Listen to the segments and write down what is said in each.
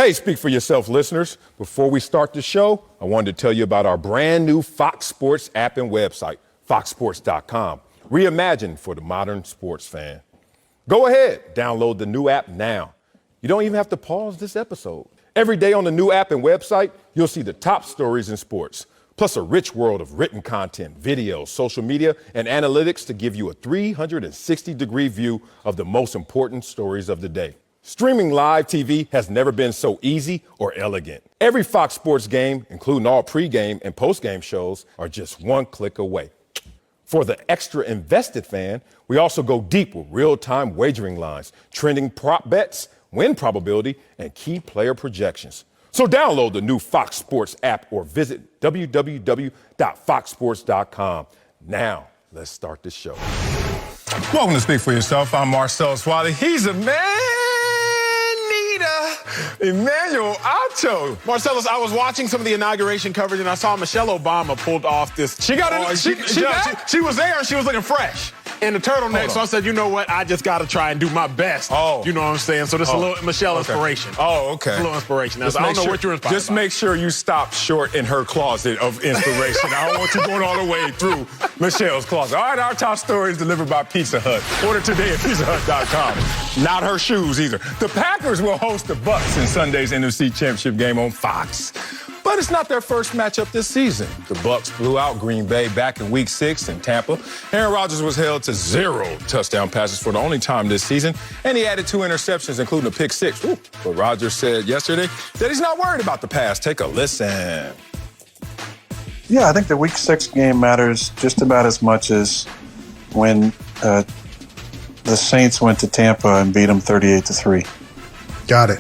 Hey, speak for yourself, listeners. Before we start the show, I wanted to tell you about our brand new Fox Sports app and website, foxsports.com. Reimagined for the modern sports fan. Go ahead, download the new app now. You don't even have to pause this episode. Every day on the new app and website, you'll see the top stories in sports, plus a rich world of written content, videos, social media, and analytics to give you a 360-degree view of the most important stories of the day. Streaming live TV has never been so easy or elegant. Every Fox Sports game, including all pregame and postgame shows, are just one click away. For the extra invested fan, we also go deep with real-time wagering lines, trending prop bets, win probability, and key player projections. So download the new Fox Sports app or visit www.foxsports.com. Now, let's start the show. Welcome to Speak for Yourself. I'm Marcellus Wiley. He's a Emmanuel Acho. Marcellus, I was watching some of the inauguration coverage and I saw Michelle Obama pulled off this. She got it. She was there and she was looking fresh in the turtleneck. So I said, you know what? I just got to try and do my best. Oh. You know what I'm saying? So this is a little Michelle inspiration. Oh, okay. It's a little inspiration. Now, I don't know what you're inspired Just by. make sure you stop short in her closet of inspiration. I don't want you going all the way through Michelle's closet. All right, our top story is delivered by Pizza Hut. Order today at pizzahut.com. Not her shoes either. The Packers will host the Bucs in Sunday's NFC Championship game on Fox. But it's not their first matchup this season. The Bucs blew out Green Bay back in Week 6 in Tampa. Aaron Rodgers was held to 0 touchdown passes for the only time this season, and he added 2 interceptions, including a pick 6. Ooh. But Rodgers said yesterday that he's not worried about the pass. Take a listen. Yeah, I think the Week 6 game matters just about as much as when the Saints went to Tampa and beat them 38-3. Got it.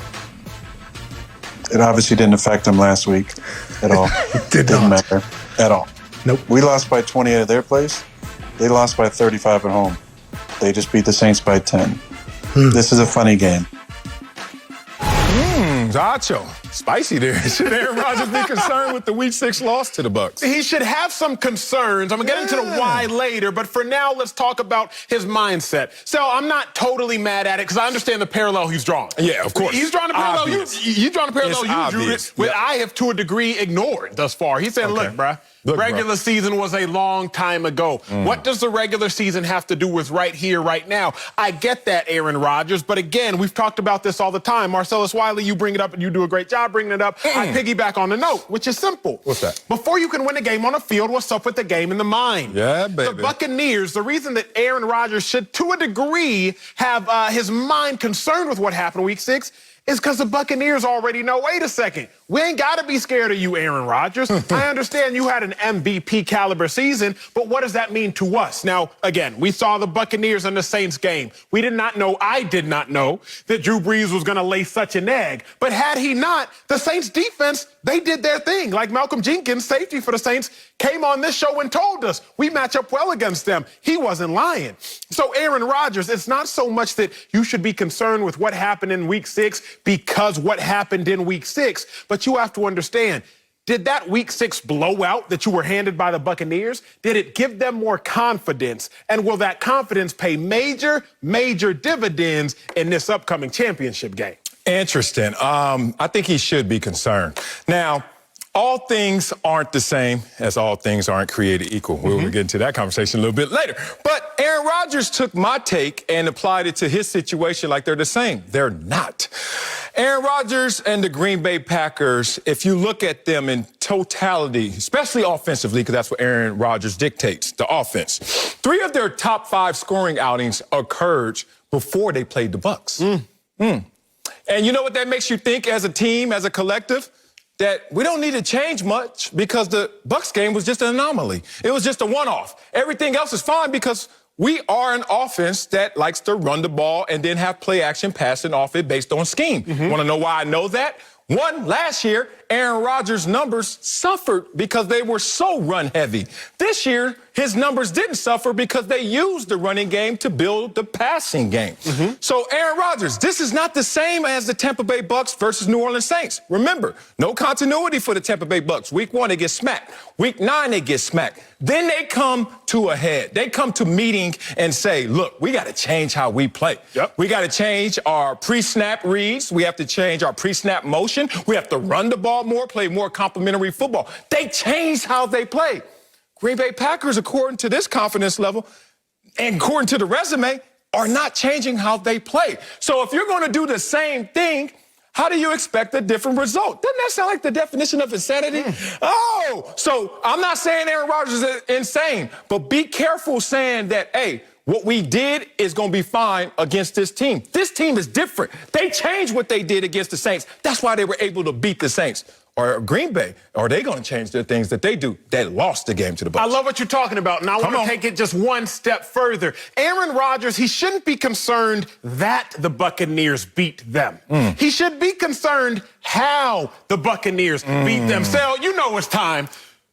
It obviously didn't affect them last week at all. Didn't matter at all. Nope. We lost by 20 at their place. They lost by 35 at home. They just beat the Saints by 10. This is a funny game. Acho. Spicy there. Should Aaron Rodgers be concerned with the Week 6 loss to the Bucs? He should have some concerns. I'm going to get into the why later, but for now, let's talk about his mindset. So I'm not totally mad at it because I understand the parallel he's drawing. Yeah, of course. He's drawing a parallel. He's drawing a parallel you drew it, which I have to a degree ignored thus far. He said, look, bruh. Regular season was a long time ago. What does the regular season have to do with right here, right now? I get that, Aaron Rodgers, but again, we've talked about this all the time. Marcellus Wiley, you bring it up and you do a great job bringing it up. I piggyback on the note, which is simple. What's that? Before you can win a game on a field, what's up with the game in the mind? Yeah, baby. The Buccaneers, the reason that Aaron Rodgers should, to a degree, have his mind concerned with what happened Week 6 is because the Buccaneers already know, wait a second, we ain't got to be scared of you, Aaron Rodgers. I understand you had an MVP caliber season, but what does that mean to us? Now, again, we saw the Buccaneers and the Saints game. We did not know, I did not know, that Drew Brees was going to lay such an egg. But had he not, the Saints defense, they did their thing. Like Malcolm Jenkins, safety for the Saints, came on this show and told us we match up well against them. He wasn't lying. So Aaron Rodgers, it's not so much that you should be concerned with what happened in Week 6 because what happened in Week 6, but you have to understand, did that Week 6 blowout that you were handed by the Buccaneers, did it give them more confidence? And will that confidence pay major, major dividends in this upcoming championship game? Interesting. I think he should be concerned. Now, all things aren't the same as all things aren't created equal. We'll get into that conversation a little bit later. But Aaron Rodgers took my take and applied it to his situation like they're the same. They're not. Aaron Rodgers and the Green Bay Packers, if you look at them in totality, especially offensively, because that's what Aaron Rodgers dictates, the offense, 3 of their top 5 scoring outings occurred before they played the Bucs. And you know what that makes you think as a team, as a collective? That we don't need to change much because the Bucs game was just an anomaly. It was just a one-off. Everything else is fine because we are an offense that likes to run the ball and then have play action passing off it based on scheme. Want to know why I know that? One, last year, Aaron Rodgers' numbers suffered because they were so run-heavy. This year, his numbers didn't suffer because they used the running game to build the passing game. So, Aaron Rodgers, this is not the same as the Tampa Bay Bucs versus New Orleans Saints. Remember, no continuity for the Tampa Bay Bucs. Week 1, they get smacked. Week 9, they get smacked. Then they come to a head. They come to meeting and say, look, we got to change how we play. We got to change our pre-snap reads. We have to change our pre-snap motion. We have to run the ball more, play more complementary football. They changed how they play. Green Bay Packers, according to this confidence level and according to the resume, are not changing how they play. So if you're going to do the same thing, how do you expect a different result? Doesn't that sound like the definition of insanity? Oh, so I'm not saying Aaron Rodgers is insane, but be careful saying that, hey, what we did is going to be fine against this team. This team is different. They changed what they did against the Saints. That's why they were able to beat the Saints. Or Green Bay, are they going to change their things that they do that lost the game to the Bucs? I love what you're talking about, and I want to take it just one step further. Aaron Rodgers, he shouldn't be concerned that the Buccaneers beat them. He should be concerned how the Buccaneers beat them. So, you know it's time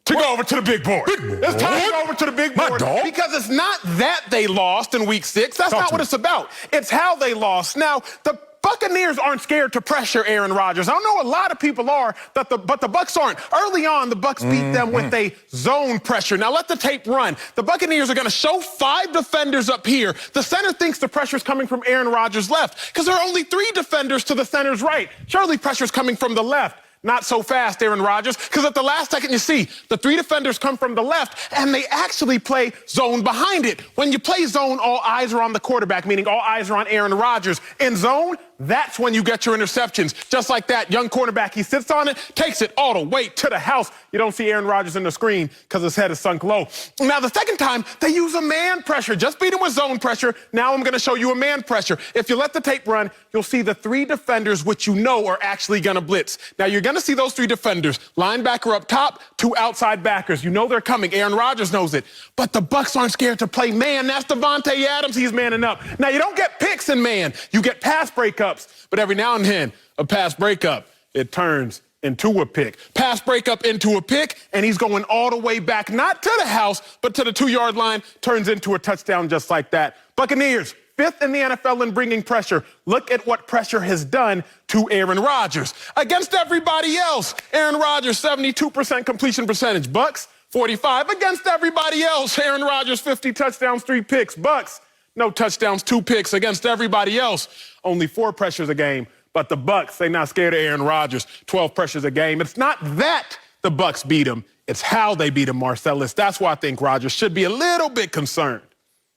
to go over to the big board. It's time to go over to the big board because it's not that they lost in Week 6. That's not what it's about. It's how they lost. Now, the Buccaneers aren't scared to pressure Aaron Rodgers. I know a lot of people are, but the Bucs aren't. Early on, the Bucs beat them with a zone pressure. Now let the tape run. The Buccaneers are going to show 5 defenders up here. The center thinks the pressure's coming from Aaron Rodgers' left because there are only 3 defenders to the center's right. Surely pressure's coming from the left. Not so fast, Aaron Rodgers, because at the last second you see the 3 defenders come from the left, and they actually play zone behind it. When you play zone, all eyes are on the quarterback, meaning all eyes are on Aaron Rodgers. In zone, that's when you get your interceptions. Just like that, young cornerback, he sits on it, takes it all the way to the house. You don't see Aaron Rodgers in the screen because his head is sunk low. Now, the second time, they use a man pressure. Just beat him with zone pressure. Now I'm going to show you a man pressure. If you let the tape run, you'll see the 3 defenders, which you know are actually going to blitz. Now, you're going to see those 3 defenders. Linebacker up top, 2 outside backers. You know they're coming. Aaron Rodgers knows it. But the Bucs aren't scared to play man. That's Devontae Adams. He's manning up. Now, you don't get picks in man. You get pass breakups. But every now and then, a pass breakup, it turns into a pick. Pass breakup into a pick, and he's going all the way back, not to the house, but to the 2-yard line, turns into a touchdown just like that. Buccaneers, 5th in the NFL in bringing pressure. Look at what pressure has done to Aaron Rodgers. Against everybody else, Aaron Rodgers, 72% completion percentage. Bucs, 45. Against everybody else, Aaron Rodgers, 50 touchdowns, 3 picks. Bucs, no touchdowns, 2 picks. Against everybody else, only 4 pressures a game. But the Bucs, they're not scared of Aaron Rodgers, 12 pressures a game. It's not that the Bucs beat him. It's how they beat him, Marcellus. That's why I think Rodgers should be a little bit concerned.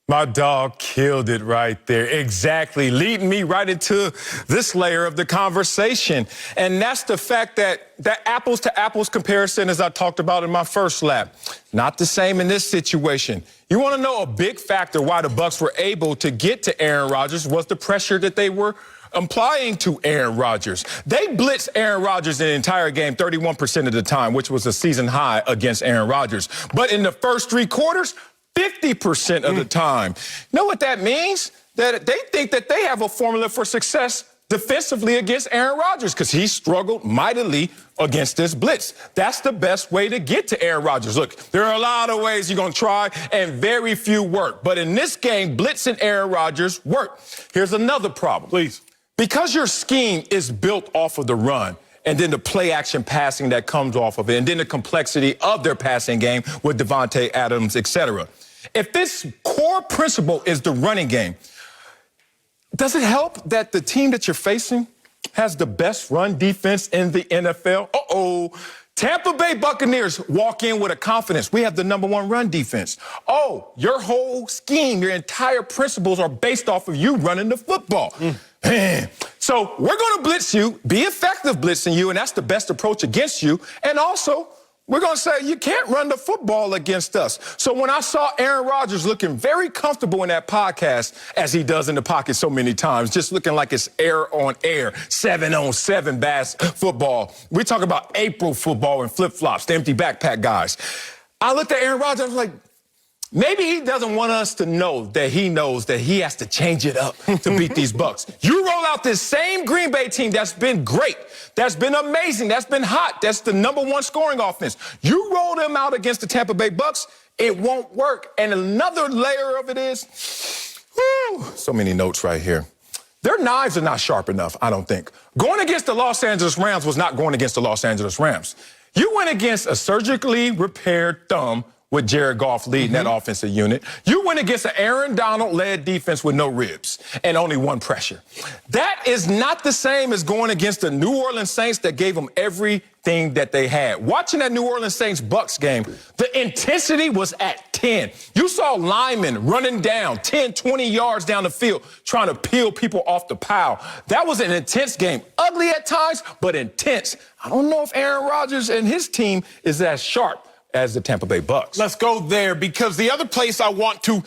My dog killed it right there. Exactly. Leading me right into this layer of the conversation. And that's the fact that apples to apples comparison, as I talked about in my first lap, not the same in this situation. You want to know a big factor why the Bucs were able to get to Aaron Rodgers was the pressure that they were applying to Aaron Rodgers. They blitzed Aaron Rodgers the entire game 31% of the time, which was a season high against Aaron Rodgers. But in the first 3 quarters, 50% of the time. Know what that means? That they think that they have a formula for success defensively against Aaron Rodgers because he struggled mightily against this blitz. That's the best way to get to Aaron Rodgers. Look, there are a lot of ways you're going to try, and very few work. But in this game, blitzing Aaron Rodgers worked. Here's another problem. Please. Because your scheme is built off of the run, and then the play-action passing that comes off of it, and then the complexity of their passing game with Devontae Adams, et cetera. If this core principle is the running game, does it help that the team that you're facing has the best run defense in the NFL? Uh-oh. Tampa Bay Buccaneers walk in with a confidence. We have the #1 run defense. Oh, your whole scheme, your entire principles are based off of you running the football. Man. So we're going to blitz you, be effective blitzing you, and that's the best approach against you. And also, we're going to say you can't run the football against us. So when I saw Aaron Rodgers looking very comfortable in that podcast, as he does in the pocket so many times, just looking like it's air on air, 7-on-7 bass football. We talk about April football and flip-flops, the empty backpack guys. I looked at Aaron Rodgers, I was like, Maybe he doesn't want us to know that he knows that he has to change it up to beat these Bucs. You roll out this same Green Bay team that's been great, that's been amazing, that's been hot, that's the #1 scoring offense. You roll them out against the Tampa Bay Bucs, it won't work. And another layer of it is, so many notes right here. Their knives are not sharp enough, I don't think. Going against the Los Angeles Rams was not going against the Los Angeles Rams. You went against a surgically repaired thumb with Jared Goff leading that offensive unit. You went against an Aaron Donald-led defense with no ribs and only one pressure. That is not the same as going against the New Orleans Saints that gave them everything that they had. Watching that New Orleans Saints-Bucs game, the intensity was at 10. You saw linemen running down 10, 20 yards down the field trying to peel people off the pile. That was an intense game. Ugly at times, but intense. I don't know if Aaron Rodgers and his team is as sharp as the Tampa Bay Bucs. Let's go there, because the other place I want to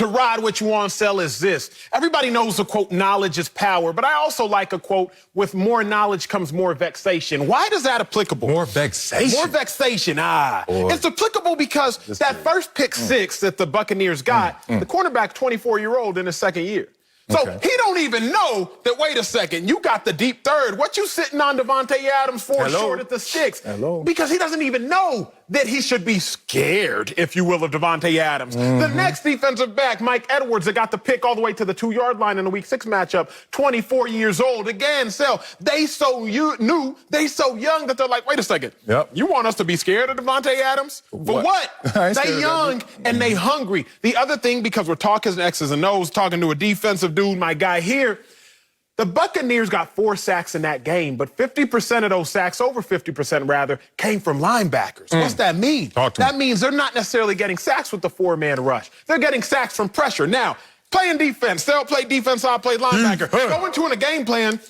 ride what you want to sell is this. Everybody knows the quote, knowledge is power, but I also like a quote, with more knowledge comes more vexation. Why is that applicable? More vexation? More vexation, It's applicable because that first pick six that the Buccaneers got, the cornerback, 24-year-old in his second year. So he don't even know that, wait a second, you got the deep third. What you sitting on Devontae Adams for short at the sticks? Because he doesn't even know that he should be scared, if you will, of Devontae Adams. The next defensive back, Mike Edwards, that got the pick all the way to the 2-yard line in the Week 6 matchup, 24 years old. Again, they so young that they're like, wait a second, you want us to be scared of Devontae Adams? For what? They young and they hungry. The other thing, because we're talking X's and O's, talking to a defensive dude, my guy here, the Buccaneers got 4 sacks in that game, but 50% of those sacks, over 50% rather, came from linebackers. What's that mean? That means they're not necessarily getting sacks with the 4-man rush. They're getting sacks from pressure. Now, playing defense, they'll play defense, I'll play linebacker. Go into a game plan,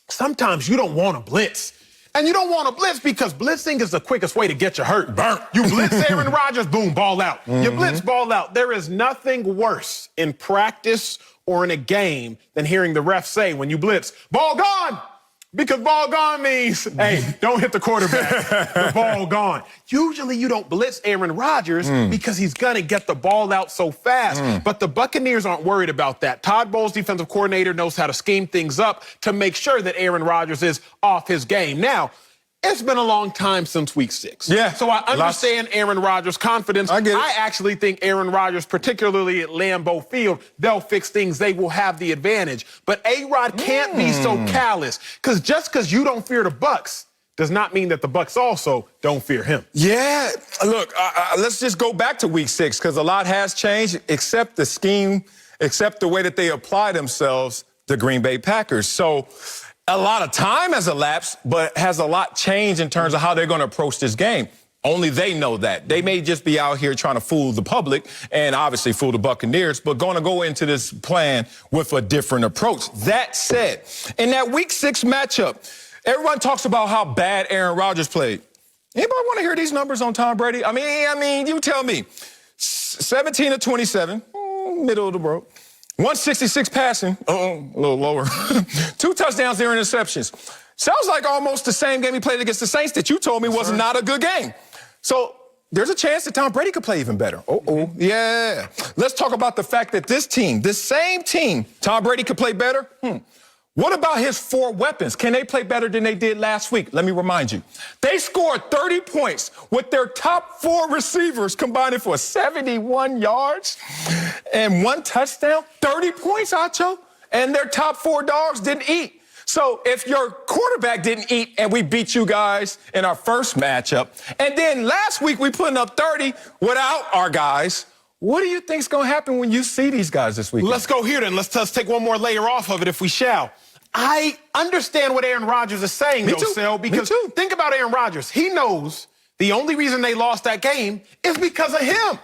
sometimes you don't want to blitz. And you don't want to blitz because blitzing is the quickest way to get you hurt. Burnt. You blitz Aaron Rodgers, boom, ball out. You blitz, ball out. There is nothing worse in practice or in a game than hearing the ref say when you blitz, ball gone, because ball gone means, hey, don't hit the quarterback, the ball gone. Usually you don't blitz Aaron Rodgers because he's going to get the ball out so fast. But the Buccaneers aren't worried about that. Todd Bowles, defensive coordinator, knows how to scheme things up to make sure that Aaron Rodgers is off his game. Now, it's been a long time since Week 6. So I understand Aaron Rodgers' confidence. I actually think Aaron Rodgers, particularly at Lambeau Field, they'll fix things. They will have the advantage. But A-Rod can't be so callous, because just because you don't fear the Bucs does not mean that the Bucs also don't fear him. Yeah, look, let's just go back to Week 6, because a lot has changed, except the scheme, except the way that they apply themselves, the Green Bay Packers. So a lot of time has elapsed, but has a lot changed in terms of how they're going to approach this game. Only they know that. They may just be out here trying to fool the public and obviously fool the Buccaneers, but going to go into this plan with a different approach. That said, in that Week 6 matchup, everyone talks about how bad Aaron Rodgers played. Anybody want to hear these numbers on Tom Brady? I mean, you tell me. 17 of 27, middle of the road. 166 passing, a little lower. 2 touchdowns, 0 interceptions. Sounds like almost the same game he played against the Saints that you told me was not a good game. So there's a chance that Tom Brady could play even better. Yeah. Let's talk about the fact that this team, this same team, Tom Brady could play better. What about his 4 weapons? Can they play better than they did last week? Let me remind you. They scored 30 points with their top 4 receivers combining for 71 yards and 1 touchdown. 30 points, Acho. And their top 4 dogs didn't eat. So if your quarterback didn't eat and we beat you guys in our first matchup, and then last week we putting up 30 without our guys, what do you think's going to happen when you see these guys this weekend? Let's go here then. Let's take one more layer off of it if we shall. I understand what Aaron Rodgers is saying, because think about Aaron Rodgers. He knows the only reason they lost that game is because of him.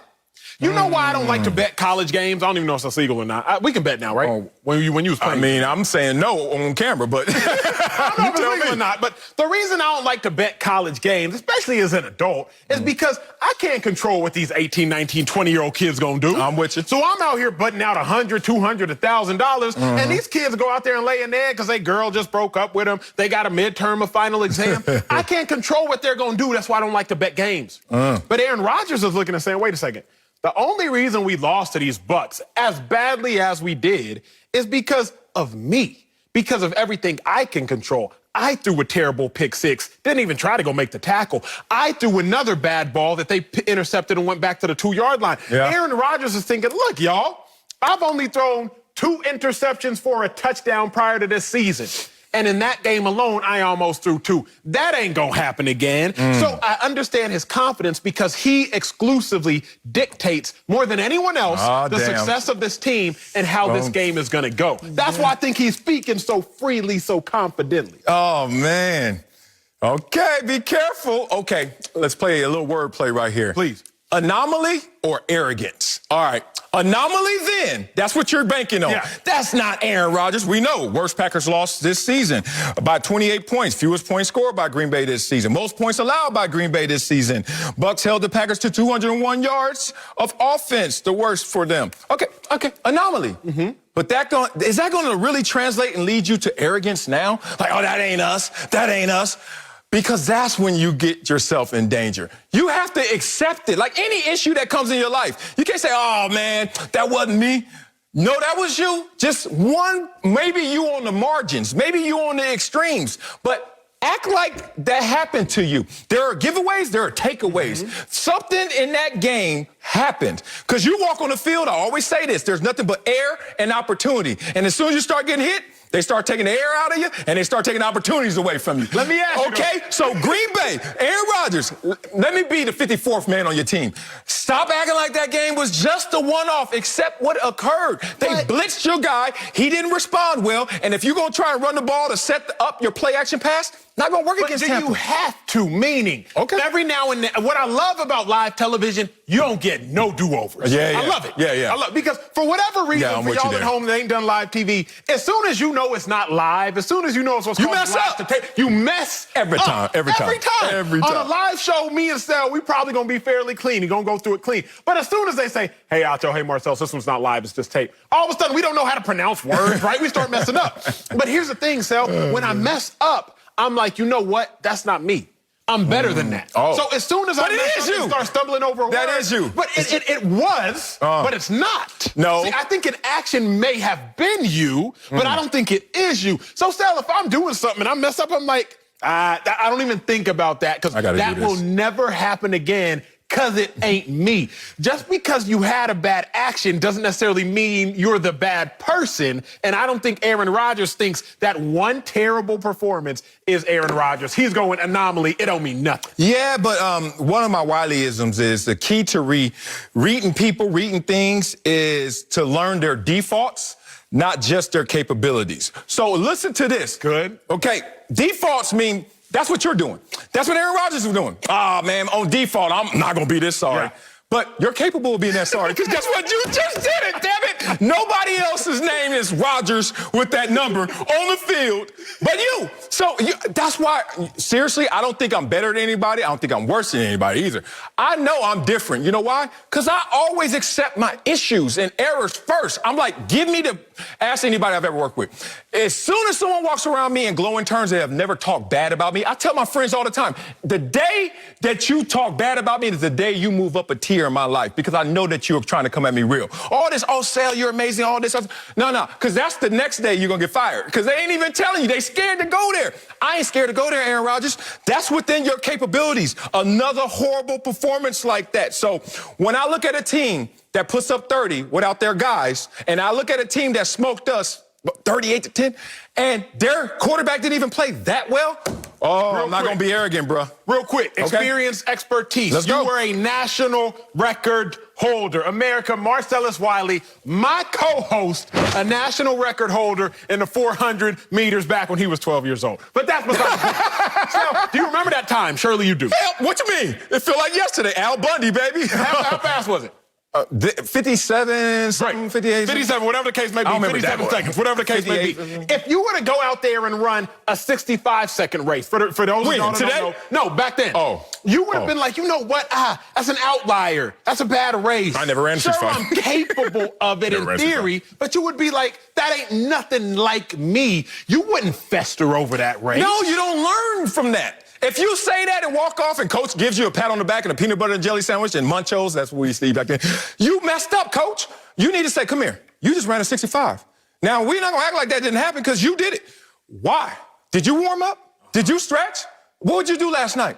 You know why I don't like to bet college games? I don't even know if it's legal or not. We can bet now, right? When you was playing. I mean, I'm saying no on camera, but I don't know if it's legal or not. But the reason I don't like to bet college games, especially as an adult, is because I can't control what these 18, 19, 20-year-old kids gonna do. I'm with you. So I'm out here butting out $100, $200, $1,000, and these kids go out there and lay an egg because their girl just broke up with them. They got a midterm, a final exam. I can't control what they're gonna do. That's why I don't like to bet games. But Aaron Rodgers is looking and saying, wait a second. The only reason we lost to these Bucs as badly as we did is because of me, because of everything I can control. I threw a terrible pick six, didn't even try to go make the tackle. I threw another bad ball that they intercepted and went back to the 2-yard line. Yeah. Aaron Rodgers is thinking, look, y'all, I've only thrown 2 interceptions for a touchdown prior to this season. And in that game alone, I almost threw 2. That ain't gonna happen again. So I understand his confidence because he exclusively dictates more than anyone else the success of this team and how this game is gonna go. That's why I think he's speaking so freely, so confidently. Oh, man. Okay, be careful. Okay, let's play a little wordplay right here. Please. Anomaly or arrogance? All right. Anomaly then, that's what you're banking on. Yeah. That's not Aaron Rodgers. We know worst Packers loss this season by 28 points. Fewest points scored by Green Bay this season. Most points allowed by Green Bay this season. Bucs held the Packers to 201 yards of offense, the worst for them. Okay, anomaly. But is that going to really translate and lead you to arrogance now? Like, oh, that ain't us. Because that's when you get yourself in danger. You have to accept it. Like any issue that comes in your life, you can't say, oh, man, that wasn't me. No, that was you. Just one, maybe you on the margins, maybe you on the extremes. But act like that happened to you. There are giveaways, there are takeaways. Something in that game happened. Because you walk on the field, I always say this, there's nothing but air and opportunity. And as soon as you start getting hit, they start taking the air out of you, and they start taking opportunities away from you. Let me ask you. Okay, so Green Bay, Aaron Rodgers, let me be the 54th man on your team. Stop acting like that game was just a one-off, except what occurred. They blitzed your guy. He didn't respond well, and if you're going to try and run the ball to set up your play-action pass, not going to work against Tampa. You have to, meaning every now and then. What I love about live television, you don't get no do-overs. Yeah. I love it. Yeah. I love it because for whatever reason, for y'all at home that ain't done live TV, as soon as you know it's not live, as soon as you know it's what's called mess live up. You mess Every time. On a live show, me and Sal, we probably gonna be fairly clean. You're gonna go through it clean. But as soon as they say, hey, Acho, hey, Marcel, this one's not live, it's just tape. All of a sudden, we don't know how to pronounce words, right? We start messing up. But here's the thing, Sal, when I mess up, I'm like, you know what? That's not me. I'm better than that. So as soon as I mess up and start stumbling over a word. That is you. But it was, but it's not. No. See, I think an action may have been you, but I don't think it is you. So, Sal, if I'm doing something and I mess up, I'm like, I don't even think about that because that will never happen again. Because it ain't me. Just because you had a bad action doesn't necessarily mean you're the bad person. And I don't think Aaron Rodgers thinks that one terrible performance is Aaron Rodgers. He's going anomaly. It don't mean nothing. Yeah, but one of my Wiley-isms is the key to reading people, reading things is to learn their defaults, not just their capabilities. So listen to this. Good. Okay, defaults mean that's what you're doing. That's what Aaron Rodgers is doing. Ah, man, on default, I'm not going to be this sorry. Yeah. But you're capable of being that sorry because guess what? You just did it, damn it. Nobody else's name is Rodgers with that number on the field but you. So that's why, seriously, I don't think I'm better than anybody. I don't think I'm worse than anybody either. I know I'm different. You know why? Because I always accept my issues and errors first. I'm like, ask anybody I've ever worked with. As soon as someone walks around me in glowing terms, they have never talked bad about me. I tell my friends all the time, the day that you talk bad about me is the day you move up a tier in my life because I know that you're trying to come at me real. All this, oh, Sal, you're amazing, all this. No, because that's the next day you're going to get fired because they ain't even telling you. They scared to go there. I ain't scared to go there, Aaron Rodgers. That's within your capabilities. Another horrible performance like that. So when I look at a team that puts up 30 without their guys, and I look at a team that smoked us 38-10, and their quarterback didn't even play that well, I'm not going to be arrogant, bro. Real quick, experience, expertise. Let's go. You were a national record holder. America, Marcellus Wiley, my co-host, a national record holder in the 400 meters back when he was 12 years old. But that's beside the point. So, do you remember that time? Surely you do. Hell, what you mean? It felt like yesterday. Al Bundy, baby. How fast was it? 57, something, 58. 57, whatever the case may be. 57 seconds, whatever the case may be. If you were to go out there and run a 65-second race, for those of y'all that don't know. No, back then. You would have been like, you know what? That's an outlier. That's a bad race. I never ran 65. Sure, I'm capable of it in theory, but you would be like, that ain't nothing like me. You wouldn't fester over that race. No, you don't learn from that. If you say that and walk off and coach gives you a pat on the back and a peanut butter and jelly sandwich and Munchos, that's what we used to eat back then, you messed up, coach. You need to say, come here. You just ran a 65. Now, we're not going to act like that didn't happen because you did it. Why? Did you warm up? Did you stretch? What did you do last night?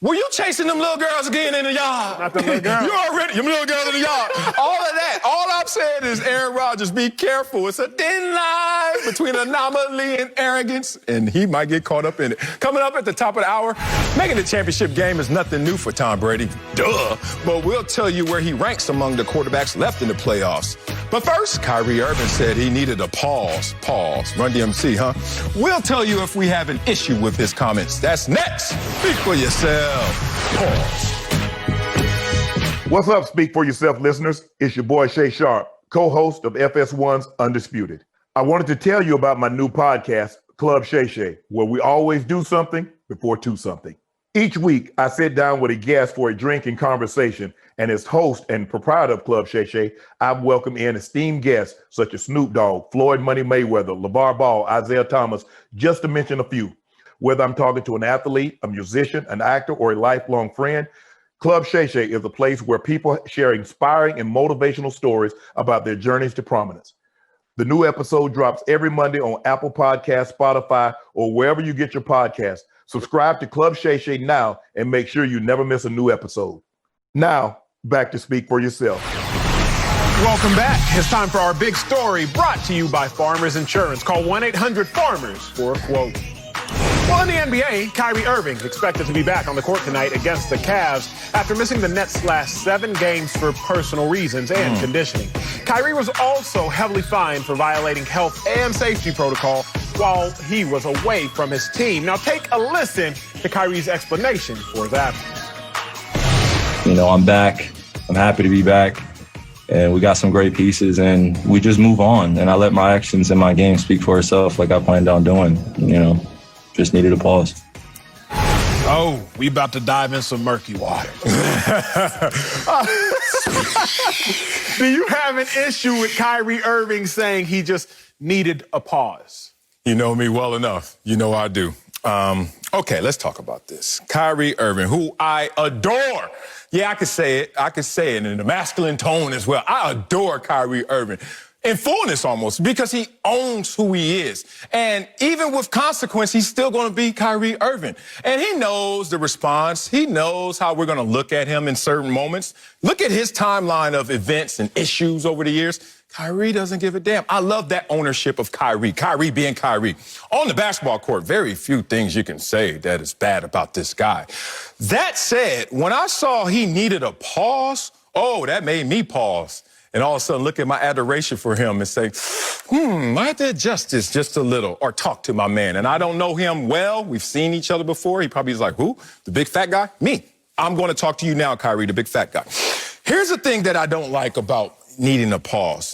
Were you chasing them little girls again in the yard? Not them little girls. You already, them little girls in the yard. All of that. All I'm saying is, Aaron Rodgers, be careful. It's a thin line between anomaly and arrogance, and he might get caught up in it. Coming up at the top of the hour, making the championship game is nothing new for Tom Brady. Duh. But we'll tell you where he ranks among the quarterbacks left in the playoffs. But first, Kyrie Irving said he needed a pause. Pause. Run DMC, huh? We'll tell you if we have an issue with his comments. That's next. Speak for yourself. Pause. What's up, Speak For Yourself listeners? It's your boy Shay Sharp, co-host of FS1's Undisputed. I wanted to tell you about my new podcast, Club Shay Shay, where we always do something before two something. Each week, I sit down with a guest for a drink and conversation, and as host and proprietor of Club Shay Shay, I've welcomed in esteemed guests such as Snoop Dogg, Floyd Money Mayweather, LeVar Ball, Isaiah Thomas, just to mention a few. Whether I'm talking to an athlete, a musician, an actor, or a lifelong friend, Club Shay Shay is a place where people share inspiring and motivational stories about their journeys to prominence. The new episode drops every Monday on Apple Podcasts, Spotify, or wherever you get your podcasts. Subscribe to Club Shay Shay now and make sure you never miss a new episode. Now, back to Speak For Yourself. Welcome back. It's time for our big story brought to you by Farmers Insurance. Call 1-800-FARMERS for a quote. Well, in the NBA, Kyrie Irving expected to be back on the court tonight against the Cavs after missing the Nets' last 7 games for personal reasons and conditioning. Kyrie was also heavily fined for violating health and safety protocol while he was away from his team. Now take a listen to Kyrie's explanation for his absence. You know, I'm back. I'm happy to be back. And we got some great pieces, and we just move on. And I let my actions and my game speak for itself like I planned on doing, you know. Just needed a pause. Oh, we about to dive in some murky water. Do you have an issue with Kyrie Irving saying he just needed a pause? You know me well enough. You know I do. Okay, let's talk about this. Kyrie Irving, who I adore. Yeah, I could say it. I could say it in a masculine tone as well. I adore Kyrie Irving. In fullness almost, because he owns who he is. And even with consequence, he's still going to be Kyrie Irving. And he knows the response. He knows how we're going to look at him in certain moments. Look at his timeline of events and issues over the years. Kyrie doesn't give a damn. I love that ownership of Kyrie. Kyrie being Kyrie. On the basketball court, very few things you can say that is bad about this guy. That said, when I saw he needed a pause, oh, that made me pause. And all of a sudden look at my adoration for him and say, I have to adjust this just a little or talk to my man. And I don't know him well. We've seen each other before. He probably is like, who? The big fat guy? Me. I'm going to talk to you now, Kyrie, the big fat guy. Here's the thing that I don't like about needing a pause.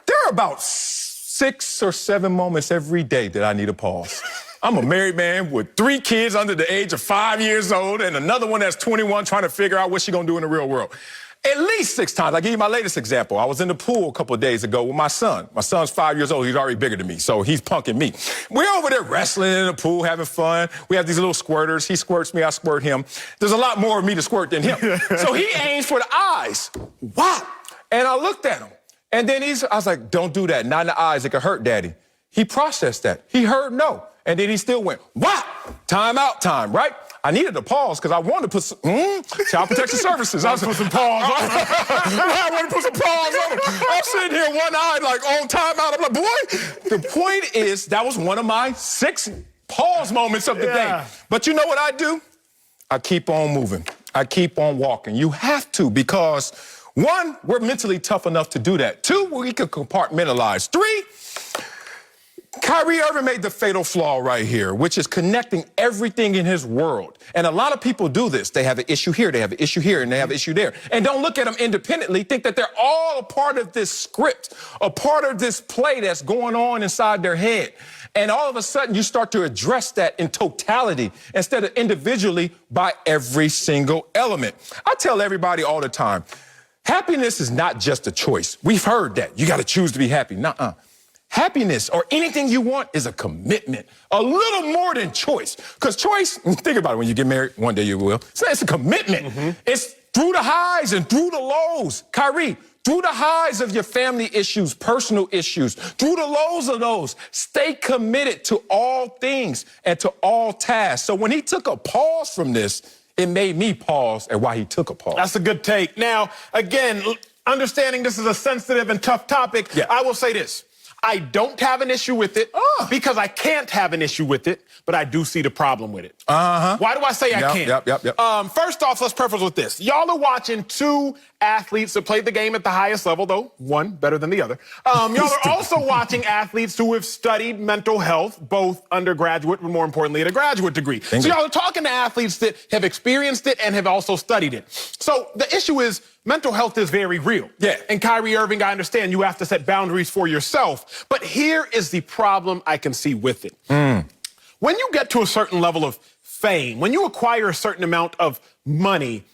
There are about 6 or 7 moments every day that I need a pause. I'm a married man with 3 kids under the age of 5 years old and another one that's 21 trying to figure out what she's going to do in the real world. At least 6 times. I'll give you my latest example. I was in the pool a couple of days ago with my son. My son's 5 years old. He's already bigger than me, so he's punking me. We're over there wrestling in the pool, having fun. We have these little squirters. He squirts me, I squirt him. There's a lot more of me to squirt than him. So he aims for the eyes. Wow. And I looked at him. And then I was like, don't do that. Not in the eyes. It could hurt, Daddy. He processed that. He heard no. And then he still went, wow. Time out time, right? I needed a pause because I wanted to put some, Child Protection Services. I was put some pause on I wanted to put some pause on him. I'm sitting here one-eyed like on timeout. I'm like, boy, the point is that was one of my 6 pause moments of the day. But you know what I do? I keep on moving. I keep on walking. You have to because 1, we're mentally tough enough to do that. 2, we can compartmentalize. 3, Kyrie Irving made the fatal flaw right here, which is connecting everything in his world. And a lot of people do this. They have an issue here, they have an issue here, and they have an issue there. And don't look at them independently, think that they're all a part of this script, a part of this play that's going on inside their head. And all of a sudden, you start to address that in totality instead of individually by every single element. I tell everybody all the time, happiness is not just a choice. We've heard that. You got to choose to be happy. Nuh-uh. Happiness or anything you want is a commitment, a little more than choice. Because choice, think about it, when you get married, one day you will. So it's a commitment. It's through the highs and through the lows. Kyrie, through the highs of your family issues, personal issues, through the lows of those, stay committed to all things and to all tasks. So when he took a pause from this, it made me pause at why he took a pause. That's a good take. Now, again, understanding this is a sensitive and tough topic, I will say this. I don't have an issue with it because I can't have an issue with it, but I do see the problem with it. Why do I say I can't? First off, let's preface with this. Y'all are watching two athletes that played the game at the highest level, though one better than the other. Y'all are also watching athletes who have studied mental health, both undergraduate, but more importantly, at a graduate degree. So y'all are talking to athletes that have experienced it and have also studied it. So the issue is mental health is very real. Yeah. And Kyrie Irving, I understand you have to set boundaries for yourself. But here is the problem I can see with it. When you get to a certain level of fame, when you acquire a certain amount of money,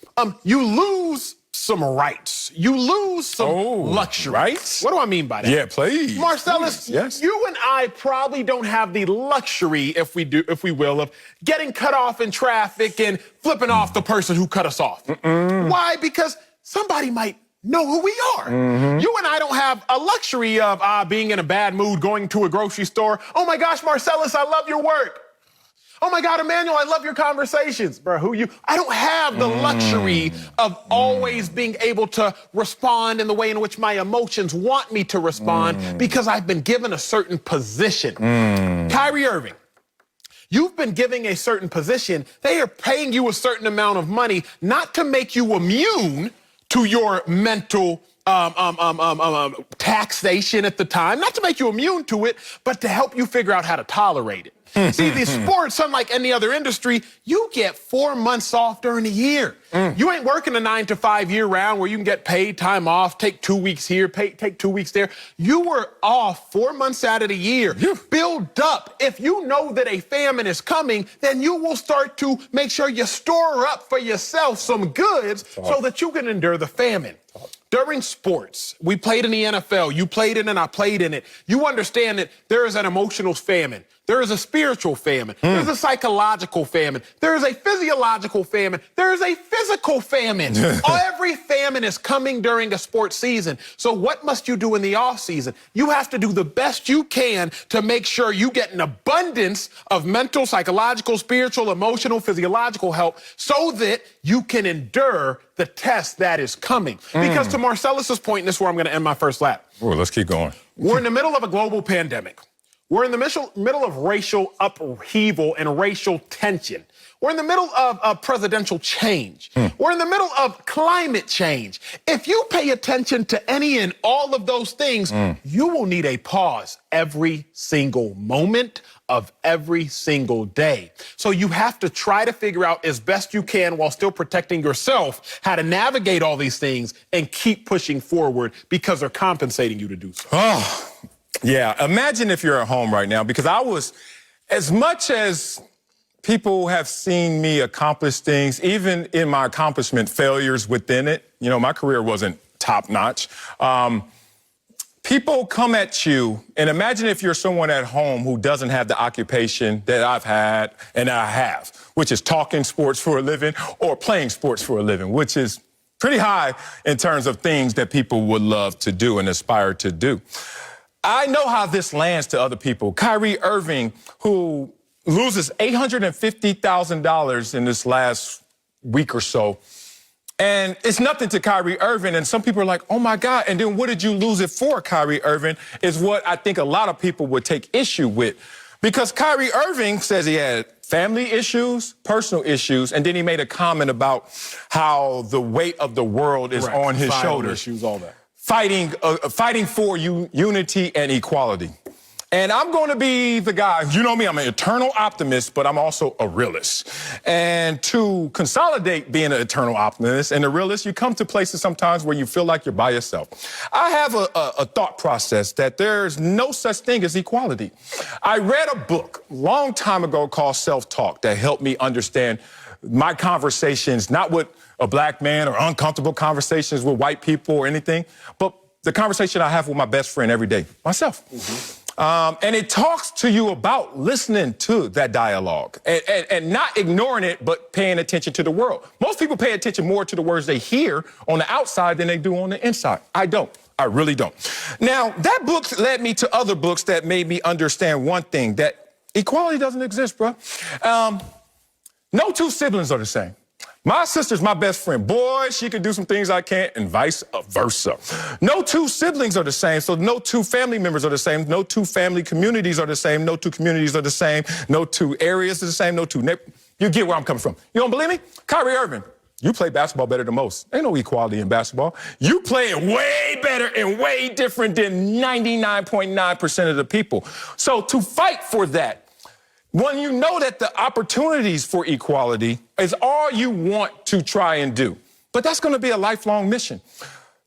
you lose some rights. You lose some luxury. Rights? What do I mean by that? Yeah, please. Marcellus, you and I probably don't have the luxury, if we will, of getting cut off in traffic and flipping off the person who cut us off. Why? Because somebody might know who we are. You and I don't have a luxury of being in a bad mood, going to a grocery store. Oh my gosh, Marcellus, I love your work. Oh my God, Emmanuel, I love your conversations. Bro, who you? I don't have the luxury of always being able to respond in the way in which my emotions want me to respond because I've been given a certain position. Kyrie Irving, you've been giving a certain position. They are paying you a certain amount of money, not to make you immune to your mental taxation at the time, not to make you immune to it, but to help you figure out how to tolerate it. See, these sports, unlike any other industry, you get 4 months off during the year. You ain't working a 9 to 5 year round where you can get paid time off, take 2 weeks here, take 2 weeks there. You were off 4 months out of the year. Build up. If you know that a famine is coming, then you will start to make sure you store up for yourself some goods so that you can endure the famine. During sports, we played in the NFL, you played in it and I played in it. You understand that there is an emotional famine. There is a spiritual famine. There's a psychological famine. There is a physiological famine. There is a physical famine. Every famine is coming during a sports season. So what must you do in the off season? You have to do the best you can to make sure you get an abundance of mental, psychological, spiritual, emotional, physiological help so that you can endure the test that is coming. Because to Marcellus's point, and this is where I'm going to end my first lap. Let's keep going. We're in the middle of a global pandemic. We're in the middle of racial upheaval and racial tension. We're in the middle of presidential change. We're in the middle of climate change. If you pay attention to any and all of those things, you will need a pause every single moment of every single day. So you have to try to figure out as best you can while still protecting yourself how to navigate all these things and keep pushing forward because they're compensating you to do so. Yeah, imagine if you're at home right now, because as much as people have seen me accomplish things, even in my accomplishment failures within it, my career wasn't top notch. People come at you, and imagine if you're someone at home who doesn't have the occupation that I've had and I have, which is talking sports for a living or playing sports for a living, which is pretty high in terms of things that people would love to do and aspire to do. I know how this lands to other people. Kyrie Irving, who loses $850,000 in this last week or so, and it's nothing to Kyrie Irving, and some people are like, oh my God, and then what did you lose it for, Kyrie Irving, is what I think a lot of people would take issue with. Because Kyrie Irving says he had family issues, personal issues, and then he made a comment about how the weight of the world is on his shoulders. Issues, all that. Fighting for unity and equality. And I'm going to be the guy, you know me, I'm an eternal optimist, but I'm also a realist. And to consolidate being an eternal optimist and a realist, you come to places sometimes where you feel like you're by yourself. I have a thought process that there's no such thing as equality. I read a book a long time ago called Self-Talk that helped me understand my conversations, not with a black man or uncomfortable conversations with white people or anything, but the conversation I have with my best friend every day, myself. And it talks to you about listening to that dialogue and not ignoring it, but paying attention to the world. Most people pay attention more to the words they hear on the outside than they do on the inside. I don't. I really don't. Now, that book led me to other books that made me understand one thing, that equality doesn't exist, bro. No two siblings are the same. My sister's my best friend. Boy, she can do some things I can't, and vice versa. No two siblings are the same, so no two family members are the same. No two family communities are the same. No two communities are the same. No two areas are the same. No two You get where I'm coming from. You don't believe me? Kyrie Irving, you play basketball better than most. Ain't no equality in basketball. You play it way better and way different than 99.9% of the people. So to fight for that, when you know that the opportunities for equality is all you want to try and do, but that's going to be a lifelong mission.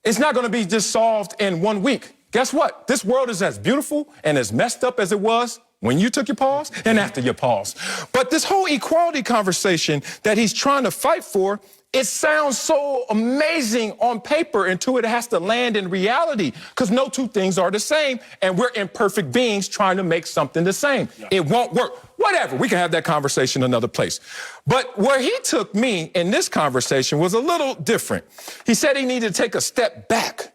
It's not going to be just solved in 1 week. Guess what? This world is as beautiful and as messed up as it was when you took your pause and after your pause. But this whole equality conversation that he's trying to fight for, it sounds so amazing on paper until it has to land in reality, because no two things are the same, and we're imperfect beings trying to make something the same. Yeah. It won't work. Whatever, we can have that conversation another place. But where he took me in this conversation was a little different. He said he needed to take a step back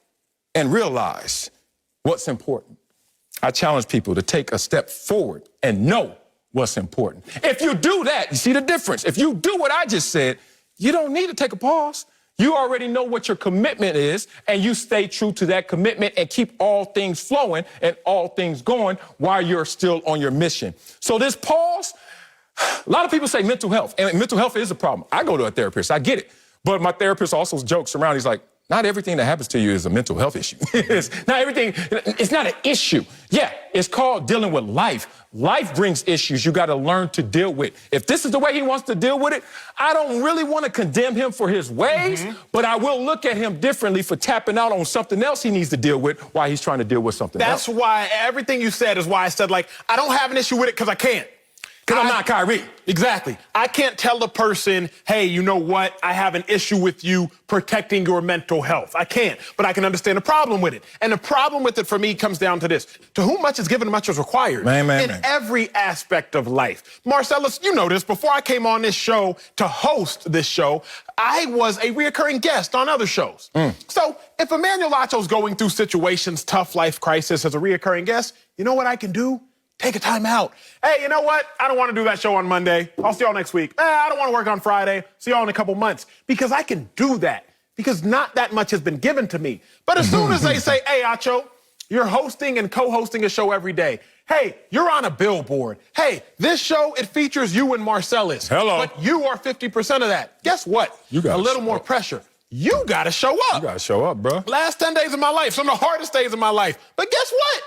and realize what's important. I challenge people to take a step forward and know what's important. If you do that, you see the difference. If you do what I just said, you don't need to take a pause. You already know what your commitment is, and you stay true to that commitment and keep all things flowing and all things going while you're still on your mission. So this pause, a lot of people say mental health, and mental health is a problem. I go to a therapist, I get it. But my therapist also jokes around. He's like, not everything that happens to you is a mental health issue. It's not everything, it's not an issue. Yeah, it's called dealing with life. Life brings issues you got to learn to deal with. If this is the way he wants to deal with it, I don't really want to condemn him for his ways, but I will look at him differently for tapping out on something else he needs to deal with while he's trying to deal with something else. That's why everything you said is why I said, like, I don't have an issue with it because I can't. Because I'm not Kyrie. Exactly. I can't tell the person, hey, you know what? I have an issue with you protecting your mental health. I can't, but I can understand the problem with it. And the problem with it for me comes down to this. To whom much is given, much is required. In every aspect of life. Marcellus, you know this. Before I came on this show to host this show, I was a reoccurring guest on other shows. So if Emmanuel Acho's going through situations, tough life crisis as a reoccurring guest, you know what I can do? Take a time out. Hey, you know what? I don't want to do that show on Monday. I'll see y'all next week. I don't want to work on Friday. See y'all in a couple months. Because I can do that. Because not that much has been given to me. But as soon as they say, hey, Acho, you're hosting and co-hosting a show every day. Hey, you're on a billboard. Hey, this show, it features you and Marcellus. Hello. But you are 50% of that. Guess what? You got a little more pressure. You got to show up. You got to show up, bro. Last 10 days of my life, some of the hardest days of my life. But guess what?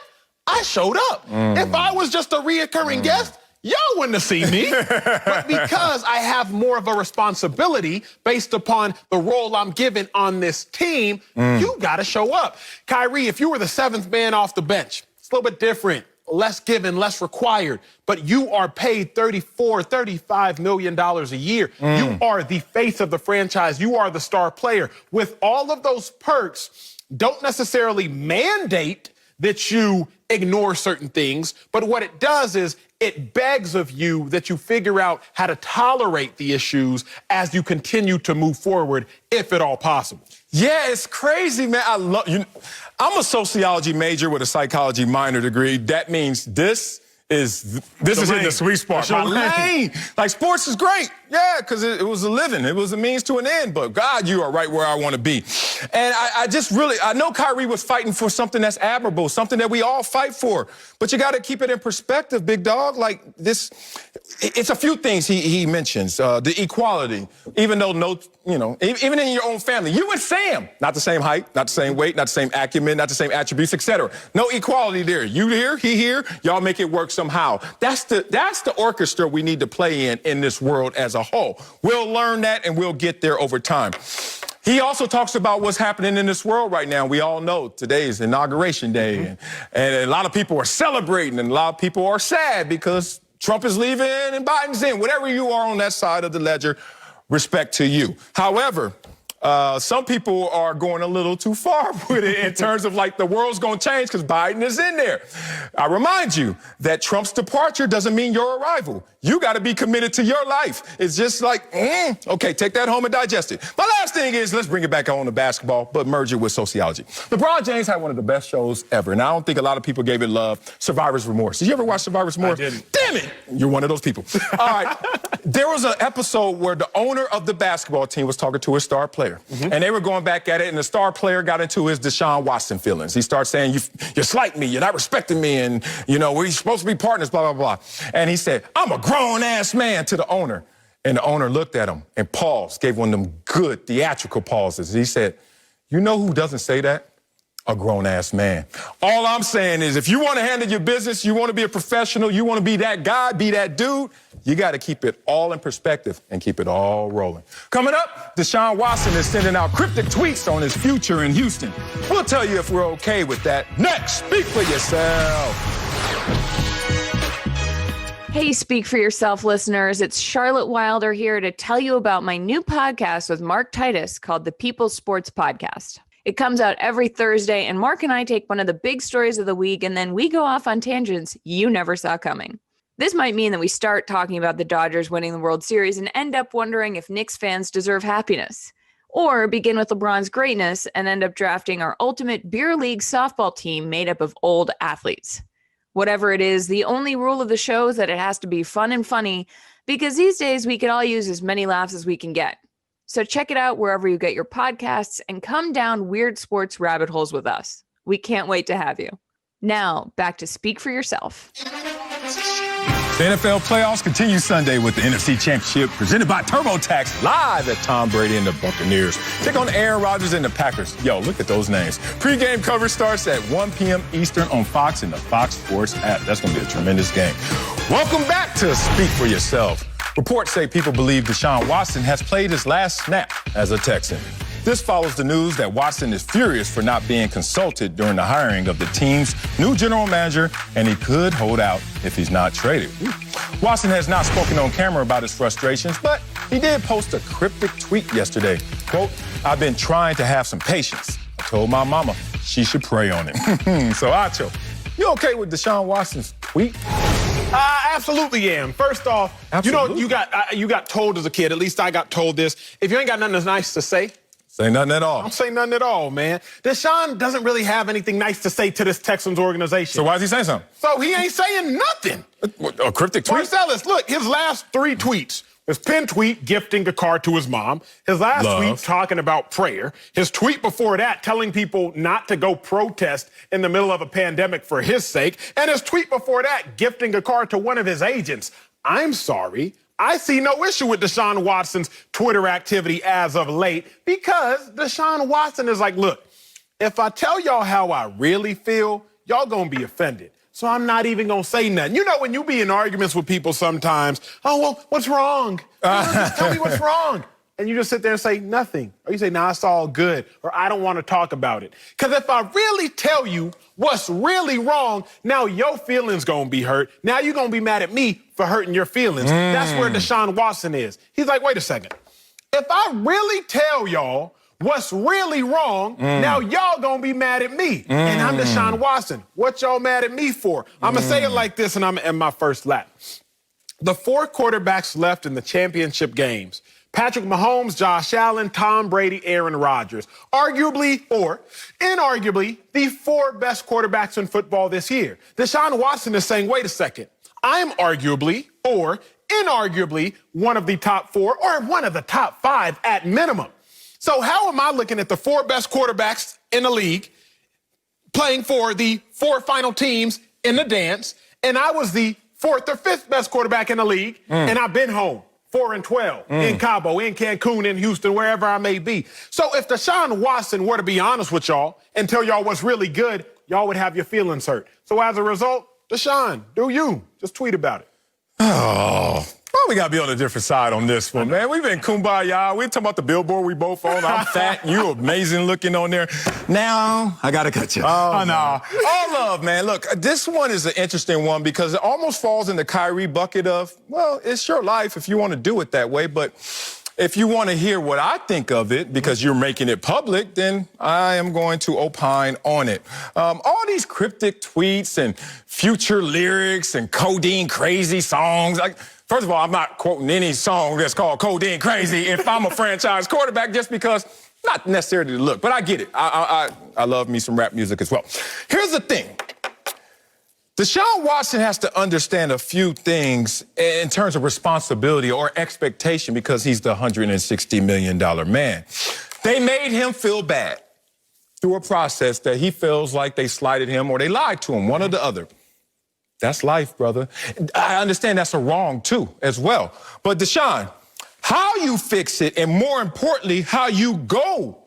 I showed up. If I was just a reoccurring guest, y'all wouldn't have seen me. But because I have more of a responsibility based upon the role I'm given on this team, you got to show up. Kyrie, if you were the seventh man off the bench, it's a little bit different. Less given, less required. But you are paid $35 million a year. You are the face of the franchise. You are the star player. With all of those perks, don't necessarily mandate that you ignore certain things, but what it does is it begs of you that you figure out how to tolerate the issues as you continue to move forward, if at all possible. Yeah, it's crazy, man. I love you. I'm a sociology major with a psychology minor degree. That means this is in the sweet spot. My lane. Like, sports is great. Yeah, because it was a living. It was a means to an end. But, God, you are right where I want to be. And I know Kyrie was fighting for something that's admirable, something that we all fight for. But you got to keep it in perspective, big dog. Like, it's a few things he mentions. The equality, even though even in your own family, you and Sam, not the same height, not the same weight, not the same acumen, not the same attributes, etc. No equality there. You here, he here, y'all make it work somehow. That's the orchestra we need to play in this world as a whole. We'll learn that and we'll get there over time. He also talks about what's happening in this world right now. We all know today is Inauguration Day, and a lot of people are celebrating, and a lot of people are sad because Trump is leaving and Biden's in. Whatever you are on that side of the ledger, respect to you. However, Some people are going a little too far with it in terms of like the world's going to change because Biden is in there. I remind you that Trump's departure doesn't mean your arrival. You got to be committed to your life. It's just like, okay, take that home and digest it. My last thing is, let's bring it back on to basketball, but merge it with sociology. LeBron James had one of the best shows ever, and I don't think a lot of people gave it love, Survivor's Remorse. Did you ever watch Survivor's Remorse? I didn't. Damn it! You're one of those people. All right. There was an episode where the owner of the basketball team was talking to his star player, and they were going back at it, and the star player got into his Deshaun Watson feelings. He started saying, you're slighting me, you're not respecting me, and, we're supposed to be partners, blah, blah, blah. And he said, I'm a grown-ass man to the owner. And the owner looked at him and paused, gave one of them good theatrical pauses. He said, you know who doesn't say that? A grown-ass man. All I'm saying is if you want to handle your business, you want to be a professional, you want to be that guy, be that dude, you got to keep it all in perspective and keep it all rolling. Coming up, Deshaun Watson is sending out cryptic tweets on his future in Houston. We'll tell you if we're okay with that. Next, speak for yourself. Hey, Speak for Yourself listeners. It's Charlotte Wilder here to tell you about my new podcast with Mark Titus called the People's Sports Podcast. It comes out every Thursday, and Mark and I take one of the big stories of the week, and then we go off on tangents you never saw coming. This might mean that we start talking about the Dodgers winning the World Series and end up wondering if Knicks fans deserve happiness. Or begin with LeBron's greatness and end up drafting our ultimate beer league softball team made up of old athletes. Whatever it is, the only rule of the show is that it has to be fun and funny, because these days we could all use as many laughs as we can get. So check it out wherever you get your podcasts and come down weird sports rabbit holes with us. We can't wait to have you. Now, back to Speak for Yourself. The NFL playoffs continue Sunday with the NFC Championship presented by TurboTax live at Tom Brady and the Buccaneers. Take on Aaron Rodgers and the Packers. Yo, look at those names. Pre-game coverage starts at 1 p.m. Eastern on Fox and the Fox Sports app. That's going to be a tremendous game. Welcome back to Speak for Yourself. Reports say people believe Deshaun Watson has played his last snap as a Texan. This follows the news that Watson is furious for not being consulted during the hiring of the team's new general manager, and he could hold out if he's not traded. Watson has not spoken on camera about his frustrations, but he did post a cryptic tweet yesterday. Quote, I've been trying to have some patience. I told my mama she should pray on it. So, Acho, you okay with Deshaun Watson's tweet? I absolutely am. First off, Absolutely. you got told as a kid, at least I got told this, if you ain't got nothing nice to say, Say nothing at all. don't say nothing at all, man. Deshaun doesn't really have anything nice to say to this Texans organization. So why is he saying something? So he ain't saying nothing. A cryptic tweet? Marcellus, look, his last 3 tweets. His pinned tweet gifting a car to his mom. His last tweet talking about prayer. His tweet before that telling people not to go protest in the middle of a pandemic for his sake. And his tweet before that gifting a car to one of his agents. I'm sorry. I see no issue with Deshaun Watson's Twitter activity as of late because Deshaun Watson is like, look, if I tell y'all how I really feel, y'all gonna be offended. So I'm not even gonna say nothing. You know, when you be in arguments with people sometimes, oh, well, what's wrong? Just tell me what's wrong. And you just sit there and say nothing. Or you say, nah, it's all good. Or I don't want to talk about it. Because if I really tell you what's really wrong, now your feelings gonna be hurt. Now you're gonna be mad at me for hurting your feelings. That's where Deshaun Watson is. He's like, wait a second. If I really tell y'all what's really wrong, now y'all gonna be mad at me. And I'm Deshaun Watson. What y'all mad at me for? I'm gonna say it like this and I'm gonna end my first lap. The 4 quarterbacks left in the championship games: Patrick Mahomes, Josh Allen, Tom Brady, Aaron Rodgers. Arguably, or inarguably, the 4 best quarterbacks in football this year. Deshaun Watson is saying, wait a second, I'm arguably, or inarguably, one of the top 4, or one of the top 5 at minimum. So how am I looking at the 4 best quarterbacks in the league playing for the 4 final teams in the dance, and I was the 4th or 5th best quarterback in the league, and I've been home 4-12 in Cabo, in Cancun, in Houston, wherever I may be. So if Deshaun Watson were to be honest with y'all and tell y'all what's really good, y'all would have your feelings hurt. So as a result, Deshaun, do you. Just tweet about it. Oh, well, we got to be on a different side on this one, man. We've been kumbaya. We're talking about the billboard we both on. I'm fat. You amazing looking on there. Now, I got to cut you. Oh, no. All love, man. Look, this one is an interesting one because it almost falls in the Kyrie bucket of, well, it's your life if you want to do it that way. But if you want to hear what I think of it, because you're making it public, then I am going to opine on it. All these cryptic tweets and future lyrics and codeine crazy songs. First of all, I'm not quoting any song that's called Codeine Crazy if I'm a franchise quarterback, just because, not necessarily the look, but I get it. I love me some rap music as well. Here's the thing. Deshaun Watson has to understand a few things in terms of responsibility or expectation, because he's the $160 million man. They made him feel bad through a process that he feels like they slighted him or they lied to him, one or the other. That's life, brother. I understand that's a wrong, too, as well. But Deshaun, how you fix it, and more importantly, how you go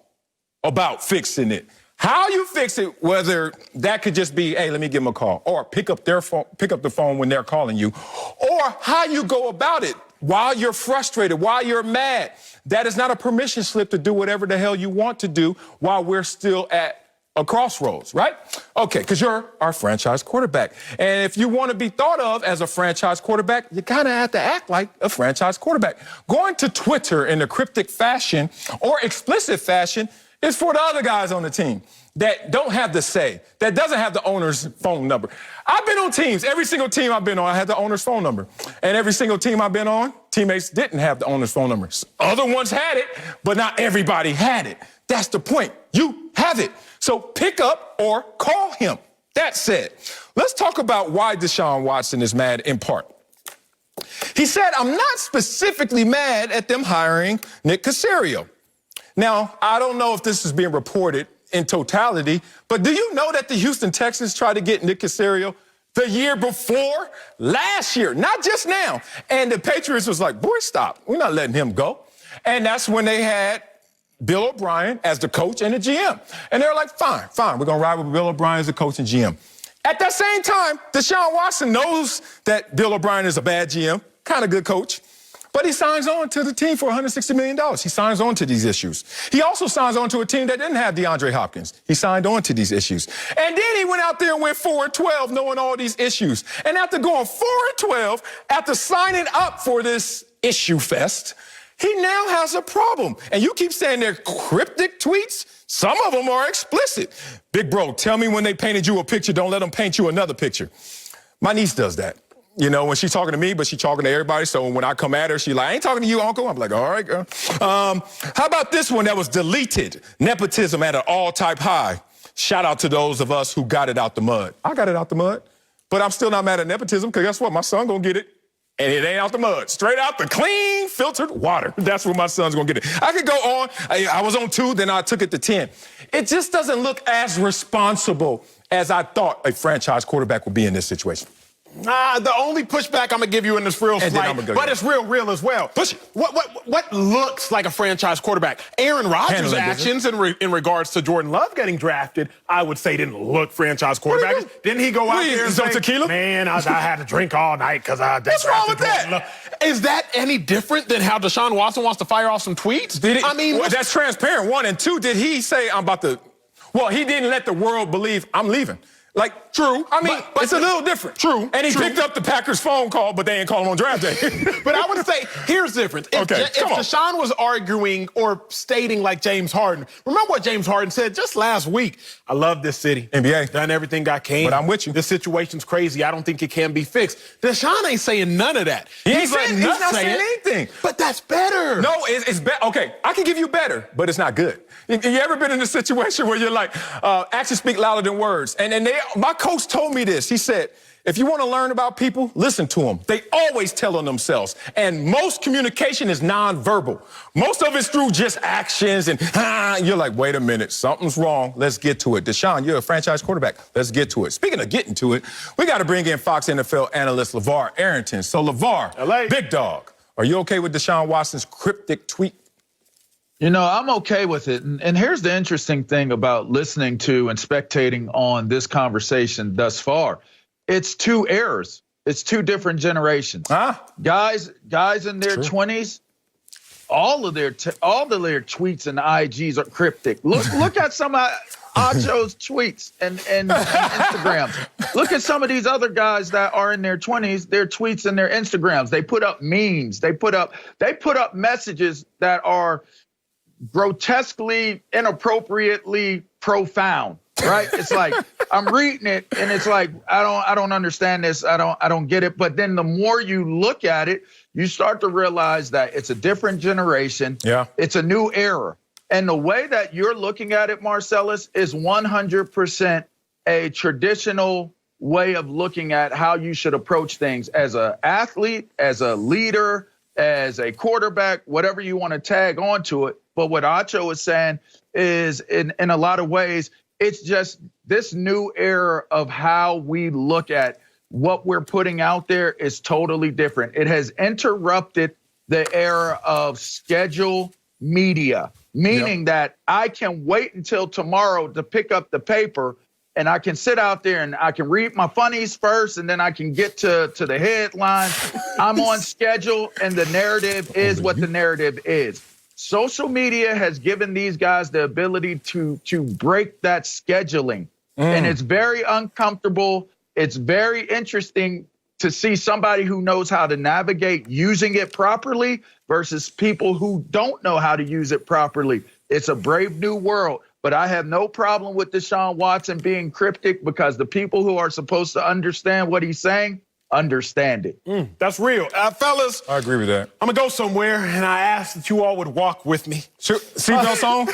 about fixing it. How you fix it, whether that could just be, hey, let me give them a call, or pick up the phone when they're calling you, or how you go about it while you're frustrated, while you're mad. That is not a permission slip to do whatever the hell you want to do while we're still at a crossroads, right? Okay, because you're our franchise quarterback. And if you want to be thought of as a franchise quarterback, you kind of have to act like a franchise quarterback. Going to Twitter in a cryptic fashion or explicit fashion is for the other guys on the team that don't have the say, that doesn't have the owner's phone number. I've been on teams. Every single team I've been on, I had the owner's phone number. And every single team I've been on, teammates didn't have the owner's phone numbers. Other ones had it, but not everybody had it. That's the point. You have it. So pick up or call him. That said, let's talk about why Deshaun Watson is mad in part. He said, I'm not specifically mad at them hiring Nick Caserio. Now, I don't know if this is being reported in totality, but do you know that the Houston Texans tried to get Nick Caserio the year before? Last year, not just now. And the Patriots was like, boy, stop. We're not letting him go. And that's when they had Bill O'Brien as the coach and the GM. And they're like, fine, we're going to ride with Bill O'Brien as the coach and GM. At that same time, Deshaun Watson knows that Bill O'Brien is a bad GM, kind of good coach. But he signs on to the team for $160 million. He signs on to these issues. He also signs on to a team that didn't have DeAndre Hopkins. He signed on to these issues. And then he went out there and went 4-12, knowing all these issues. And after going 4-12, after signing up for this issue fest, he now has a problem. And you keep saying they're cryptic tweets. Some of them are explicit. Big bro, tell me when they painted you a picture, don't let them paint you another picture. My niece does that. You know, when she's talking to me, but she's talking to everybody. So when I come at her, she's like, I ain't talking to you, uncle. I'm like, all right, girl. How about this one that was deleted? Nepotism at an all-time high. Shout out to those of us who got it out the mud. I got it out the mud, but I'm still not mad at nepotism, because guess what? My son gonna get it, and it ain't out the mud. Straight out the clean, filtered water. That's where my son's gonna get it. I could go on. I was on 2, then I took it to 10. It just doesn't look as responsible as I thought a franchise quarterback would be in this situation. The only pushback I'm gonna give you in this real slight, but it's real as well. Push it. What looks like a franchise quarterback? Aaron Rodgers' actions in regards to Jordan Love getting drafted, I would say didn't look franchise quarterback. Didn't he go out there and say, tequila? Man, I had to drink all night because I What's wrong with that? Is that any different than how Deshaun Watson wants to fire off some tweets? That's transparent, 1. And 2, did he say I'm about to... Well, he didn't let the world believe I'm leaving. Like, true. I mean, but it's a little different. True. And he picked up the Packers phone call, but they ain't call him on draft day. But I would say, here's the difference. If Deshaun was arguing or stating like James Harden, remember what James Harden said just last week? I love this city. NBA. Done everything I can. But I'm with you. This situation's crazy. I don't think it can be fixed. Deshaun ain't saying none of that. He's not saying anything. But that's better. No, it's better. Okay, I can give you better, but it's not good. You ever been in a situation where you're like, actions speak louder than words? And my coach told me this. He said, if you want to learn about people, listen to them. They always tell on themselves. And most communication is nonverbal. Most of it's through just actions and you're like, wait a minute, something's wrong. Let's get to it. Deshaun, you're a franchise quarterback. Let's get to it. Speaking of getting to it, we got to bring in Fox NFL analyst LeVar Arrington. So LeVar, LA. Big dog, are you okay with Deshaun Watson's cryptic tweet? You know, I'm okay with it. And here's the interesting thing about listening to and spectating on this conversation thus far. It's 2 eras. It's 2 different generations. Guys in their 20s, all of their tweets and IGs are cryptic. Look at some Acho's tweets and Instagrams. Look at some of these other guys that are in their 20s, their tweets and their Instagrams. They put up memes. They put up messages that are grotesquely, inappropriately profound. Right? It's like I'm reading it and it's like I don't understand this. I don't get it. But then the more you look at it, you start to realize that it's a different generation. Yeah. It's a new era. And the way that you're looking at it, Marcellus, is 100% a traditional way of looking at how you should approach things as an athlete, as a leader, as a quarterback, whatever you want to tag onto it. But what Acho is saying is in a lot of ways, it's just this new era of how we look at what we're putting out there is totally different. It has interrupted the era of schedule media, meaning that I can wait until tomorrow to pick up the paper and I can sit out there and I can read my funnies first and then I can get to the headlines. I'm on schedule and the narrative is what the narrative is. Social media has given these guys the ability to break that scheduling. And it's very uncomfortable. It's very interesting to see somebody who knows how to navigate using it properly versus people who don't know how to use it properly. It's a brave new world. But I have no problem with Deshaun Watson being cryptic because the people who are supposed to understand what he's saying understand it. That's real. Fellas, I agree with that. I'm going to go somewhere, and I ask that you all would walk with me. Seatbelts on?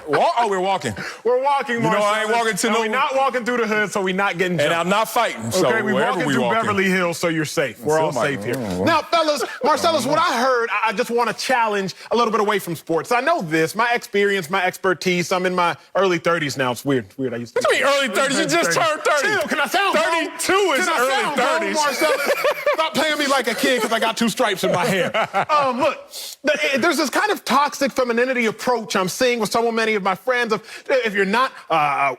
Oh, we're walking. We're walking, You know, I ain't walking to no... We're not walking through the hood, so we're not getting jumped. And I'm not fighting, so okay, we're wherever walking we through walking. Beverly Hills, so you're safe. We're all safe here. well. Now, fellas, Marcellus, what I heard, I just want to challenge a little bit away from sports. I know this, my experience, my expertise. I'm in my early 30s now. It's weird. I used to. What do you mean early 30s? You just turned 30. Chill, can I sound 32 is early 30s. Marcellus? Stop playing me like a kid because I got 2 stripes in my hair. Look, there's this kind of toxic femininity approach I'm seeing with so many of my friends of if you're not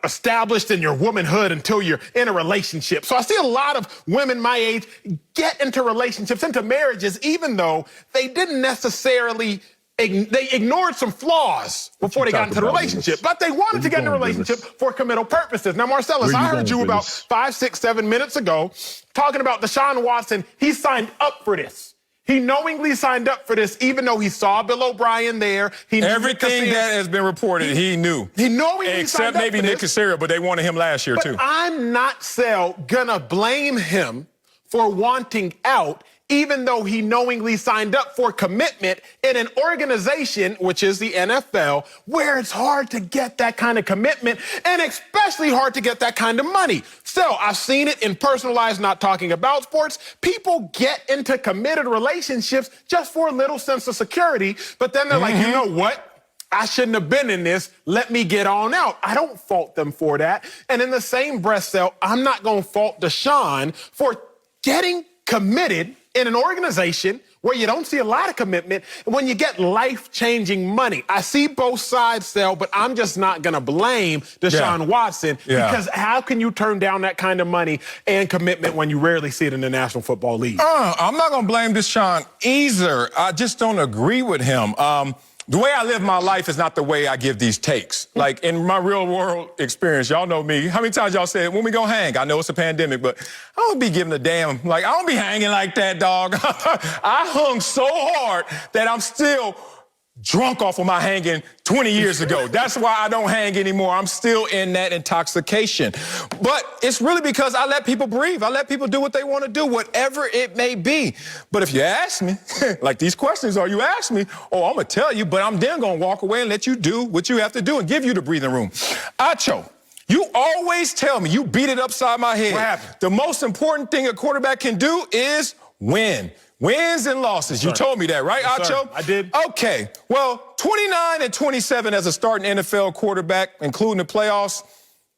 established in your womanhood until you're in a relationship. So I see a lot of women my age get into relationships, into marriages, even though they didn't necessarily they ignored some flaws before they got into the relationship, but they wanted to get in a relationship for committal purposes. Now, Marcellus, I heard you about 5, 6, 7 minutes ago talking about Deshaun Watson. He signed up for this. He knowingly signed up for this, even though he saw Bill O'Brien there. Everything that has been reported, he knew. He knowingly signed up Except maybe for Nick this. Casario, but they wanted him last year, too. I'm not, gonna blame him for wanting out, even though he knowingly signed up for commitment in an organization, which is the NFL, where it's hard to get that kind of commitment and especially hard to get that kind of money. Still, I've seen it in personal lives, not talking about sports. People get into committed relationships just for a little sense of security, but then they're like, you know what? I shouldn't have been in this. Let me get on out. I don't fault them for that. And in the same breath cell, I'm not going to fault Deshaun for getting committed in an organization where you don't see a lot of commitment when you get life-changing money. I see both sides, Sel, but I'm just not going to blame Deshaun Watson because how can you turn down that kind of money and commitment when you rarely see it in the National Football League? I'm not going to blame Deshaun either. I just don't agree with him. The way I live my life is not the way I give these takes. Like, in my real-world experience, y'all know me. How many times y'all said, when we gonna hang? I know it's a pandemic, but I don't be giving a damn. Like, I don't be hanging like that, dog. I hung so hard that I'm still drunk off of my hanging 20 years ago. That's why I don't hang anymore. I'm still in that intoxication. But it's really because I let people breathe. I let people do what they want to do, whatever it may be. But if you ask me, like these questions are, you ask me, oh, I'm going to tell you, but I'm then going to walk away and let you do what you have to do and give you the breathing room. Acho, you always tell me, you beat it upside my head. What happened? The most important thing a quarterback can do is win. Wins and losses. You told me that, right, Yes, Acho? sir. I did. Okay. Well, 29 and 27 as a starting NFL quarterback, including the playoffs,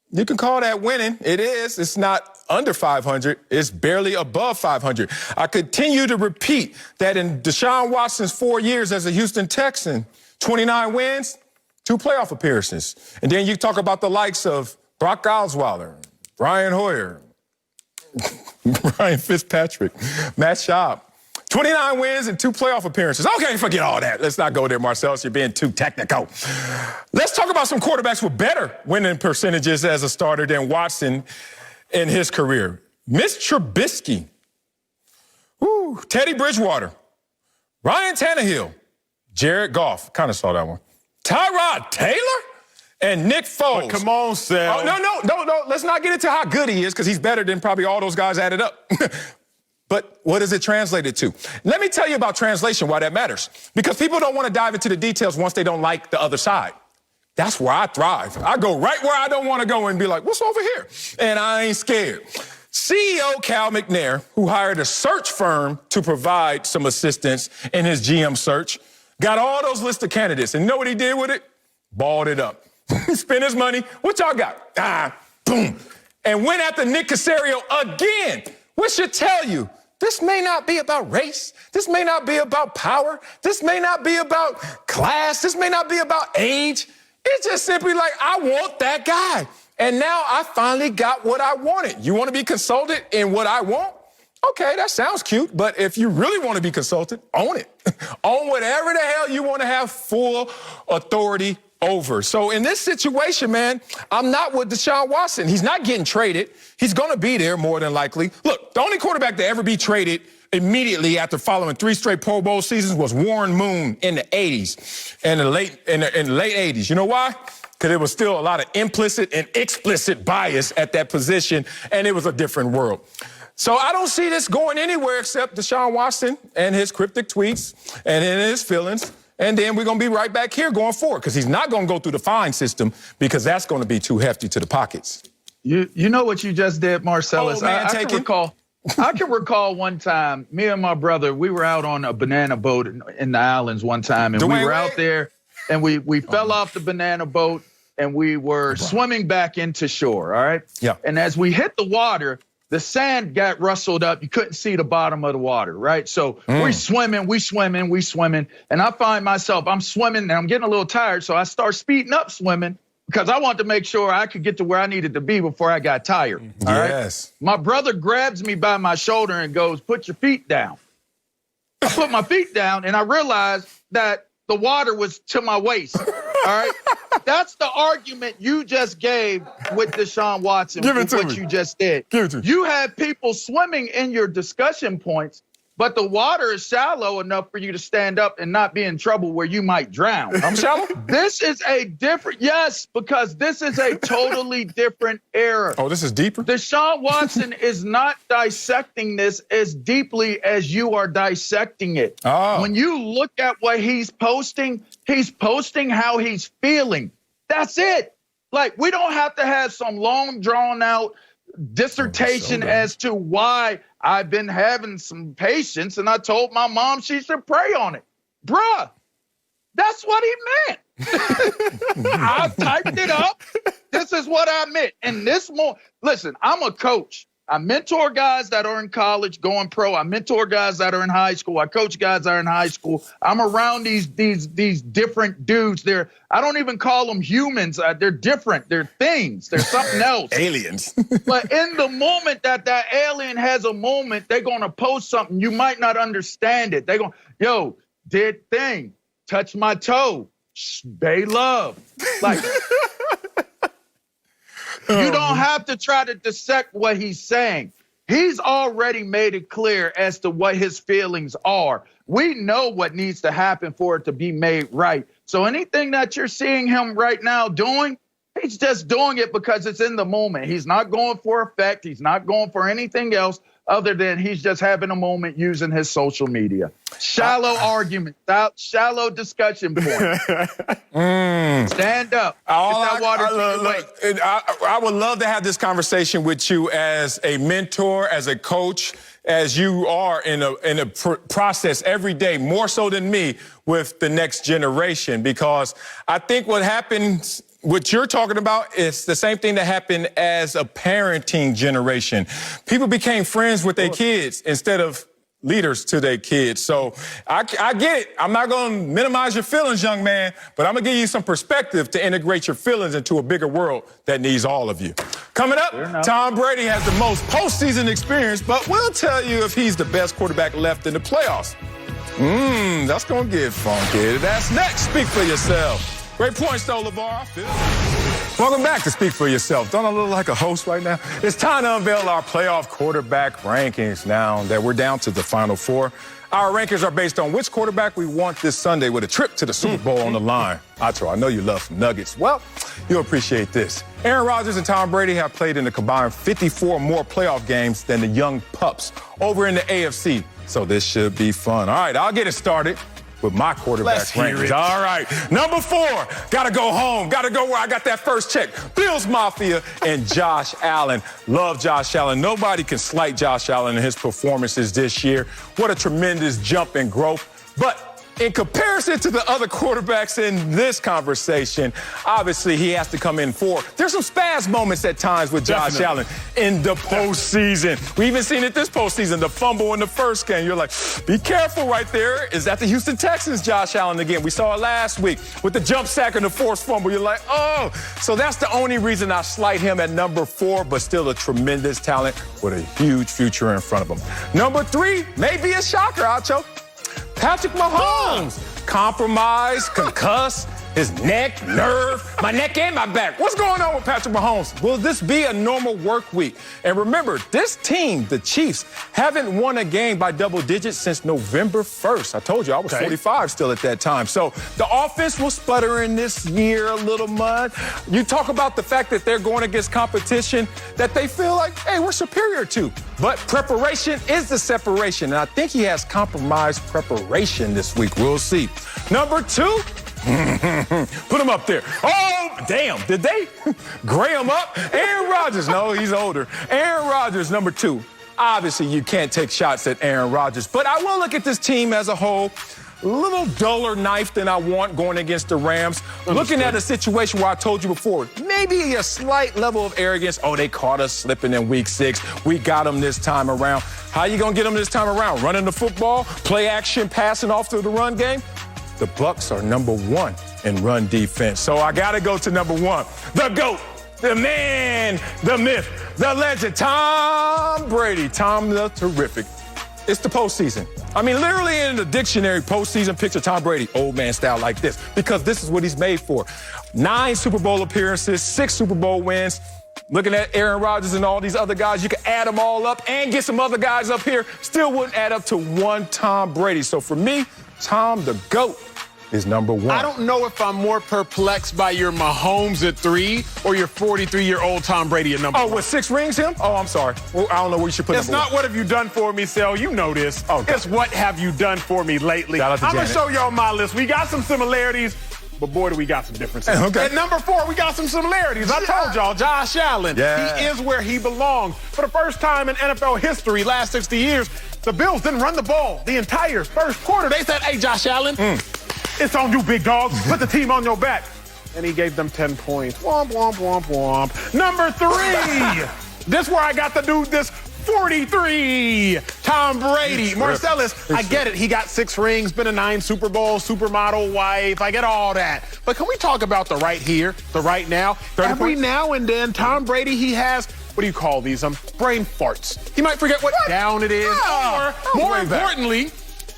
you can call that winning. It is. It's not under 500. It's barely above 500. I continue to repeat that in Deshaun Watson's 4 years as a Houston Texan, 29 wins, 2 playoff appearances. And then you talk about the likes of Brock Osweiler, Brian Hoyer, Ryan Fitzpatrick, Matt Schaub. 29 wins and 2 playoff appearances. Okay, forget all that. Let's not go there, Marcellus. You're being too technical. Let's talk about some quarterbacks with better winning percentages as a starter than Watson in his career. Mitch Trubisky, Teddy Bridgewater, Ryan Tannehill, Jared Goff, kind of saw that one, Tyrod Taylor, and Nick Foles. But come on, Sal. Oh, no. Let's not get into how good he is, because he's better than probably all those guys added up. But what does it translate to? Let me tell you about translation, why that matters. Because people don't want to dive into the details once they don't like the other side. That's where I thrive. I go right where I don't want to go and be like, what's over here? And I ain't scared. CEO Cal McNair, who hired a search firm to provide some assistance in his GM search, got all those lists of candidates. And you know what he did with it? Balled it up. He spent his money. What y'all got? Boom. And went after Nick Caserio again, which should tell you, this may not be about race. This may not be about power. This may not be about class. This may not be about age. It's just simply like, I want that guy. And now I finally got what I wanted. You want to be consulted in what I want? Okay, that sounds cute. But if you really want to be consulted, own it. Own whatever the hell you want to have full authority over. So in this situation, man, I'm not with Deshaun Watson. He's not getting traded. He's going to be there more than likely. Look, the only quarterback to ever be traded immediately after following 3 straight Pro Bowl seasons was Warren Moon in the 80s and the late 80s. You know why? Because there was still a lot of implicit and explicit bias at that position, and it was a different world. So I don't see this going anywhere except Deshaun Watson and his cryptic tweets and in his feelings. And then we're going to be right back here going forward, because he's not going to go through the fine system, because that's going to be too hefty to the pockets. You know what you just did, Marcellus? Oh, man, I can recall one time, me and my brother, we were out on a banana boat in the islands one time, and we were out there, and we fell off the banana boat, and we were swimming back into shore, all right? Yeah. And as we hit the water, the sand got rustled up. You couldn't see the bottom of the water, right? So we swimming. And I find myself, I'm swimming and I'm getting a little tired. So I start speeding up swimming because I want to make sure I could get to where I needed to be before I got tired. All right? My brother grabs me by my shoulder and goes, put your feet down. I put my feet down and I realized that the water was to my waist. All right. That's the argument you just gave with Deshaun Watson. Give it to what me. you just did. Give it to me. You had people swimming in your discussion points, but the water is shallow enough for you to stand up and not be in trouble where you might drown. I'm shallow? This is a different, yes, because this is a totally different era. Oh, this is deeper? Deshaun Watson is not dissecting this as deeply as you are dissecting it. Oh. When you look at what he's posting how he's feeling. That's it. Like, we don't have to have some long drawn out dissertation as to why I've been having some patience and I told my mom she should pray on it. Bruh, that's what he meant. I typed it up. This is what I meant. And listen, I'm a coach. I mentor guys that are in college going pro. I mentor guys that are in high school. I coach guys that are in high school. I'm around these different dudes. I don't even call them humans. They're different. They're things. They're something else. Aliens. But in the moment that alien has a moment, they're going to post something. You might not understand it. They're going, yo, did thing, touch my toe, bay love. Like, you don't have to try to dissect what he's saying. He's already made it clear as to what his feelings are. We know what needs to happen for it to be made right. So anything that you're seeing him right now doing, he's just doing it because it's in the moment. He's not going for effect. He's not going for anything else other than he's just having a moment using his social media. Shallow argument, shallow discussion point. Stand up. I would love to have this conversation with you as a mentor, as a coach, as you are in a process every day, more so than me, with the next generation. Because I think what happens, what you're talking about, is the same thing that happened as a parenting generation. People became friends with their kids instead of leaders to their kids. So I get it. I'm not going to minimize your feelings, young man, but I'm going to give you some perspective to integrate your feelings into a bigger world that needs all of you. Coming up, Tom Brady has the most postseason experience, but we'll tell you if he's the best quarterback left in the playoffs. That's going to get funky. That's next. Speak for yourself. Great points, though, LeVar. I feel it. Welcome back to Speak for Yourself. Don't I look like a host right now? It's time to unveil our playoff quarterback rankings now that we're down to the Final Four. Our rankings are based on which quarterback we want this Sunday with a trip to the Super Bowl on the line. Acho, I know you love some nuggets. Well, you'll appreciate this. Aaron Rodgers and Tom Brady have played in a combined 54 more playoff games than the young pups over in the AFC. So this should be fun. All right, I'll get it started with my quarterback rankings. All right, number 4, gotta go home. Gotta go where I got that first check. Bills Mafia and Josh Allen. Love Josh Allen. Nobody can slight Josh Allen and his performances this year. What a tremendous jump in growth. But in comparison to the other quarterbacks in this conversation, obviously he has to come in 4. There's some spaz moments at times with Josh Allen in the postseason. We even seen it this postseason, the fumble in the first game. You're like, be careful right there. Is that the Houston Texans, Josh Allen again? We saw it last week with the jump sack and the forced fumble. You're like, oh. So that's the only reason I slight him at number 4, but still a tremendous talent with a huge future in front of him. Number 3, maybe a shocker, Acho. Patrick Mahomes, compromised, concussed, his neck, nerve, my neck and my back. What's going on with Patrick Mahomes? Will this be a normal work week? And remember, this team, the Chiefs, haven't won a game by double digits since November 1st. I told you I was 45 still at that time. So the offense will sputter in this year a little mud. You talk about the fact that they're going against competition that they feel like, hey, we're superior to. But preparation is the separation. And I think he has compromised preparation this week. We'll see. Number 2, put him up there. Oh, damn. Did they gray him up? Aaron Rodgers. No, he's older. Aaron Rodgers, number 2. Obviously, you can't take shots at Aaron Rodgers. But I will look at this team as a whole. A little duller knife than I want going against the Rams. Looking at a situation where I told you before, maybe a slight level of arrogance. Oh, they caught us slipping in week 6. We got them this time around. How you going to get them this time around? Running the football, play action, passing off through the run game? The Bucs are number 1 in run defense. So I got to go to number 1. The GOAT, the man, the myth, the legend, Tom Brady. Tom the Terrific. It's the postseason. I mean, literally in the dictionary, postseason, picture Tom Brady, old man style like this, because this is what he's made for. 9 Super Bowl appearances, 6 Super Bowl wins. Looking at Aaron Rodgers and all these other guys, you can add them all up and get some other guys up here. Still wouldn't add up to one Tom Brady. So for me, Tom the GOAT is number 1. I don't know if I'm more perplexed by your Mahomes at 3 or your 43-year-old Tom Brady at number 1. Oh, with 6 rings, him? Oh, I'm sorry. Well, I don't know where you should put It's not what have you done for me, Sel. You know this. Oh, God. It's what have you done for me lately. Shout out to I'm going to Janet. show y'all my list. We got some similarities, but boy, do we got some differences. Okay. At number 4, we got some similarities. I told y'all, Josh Allen. Yeah. He is where he belongs. For the first time in NFL history, last 60 years, the Bills didn't run the ball the entire first quarter. They said, hey, Josh Allen, it's on you, big dog. Put the team on your back. And he gave them 10 points. Womp, womp, womp, womp. Number 3. This where I got the dude this 43. Tom Brady. Marcellus, I get it. He got 6 rings, been a 9 Super Bowl, supermodel wife. I get all that. But can we talk about the right here, the right now? Every points? now and then, Tom Brady, he has, what do you call these? Brain farts. He might forget what down it is. Yeah. Or, more importantly,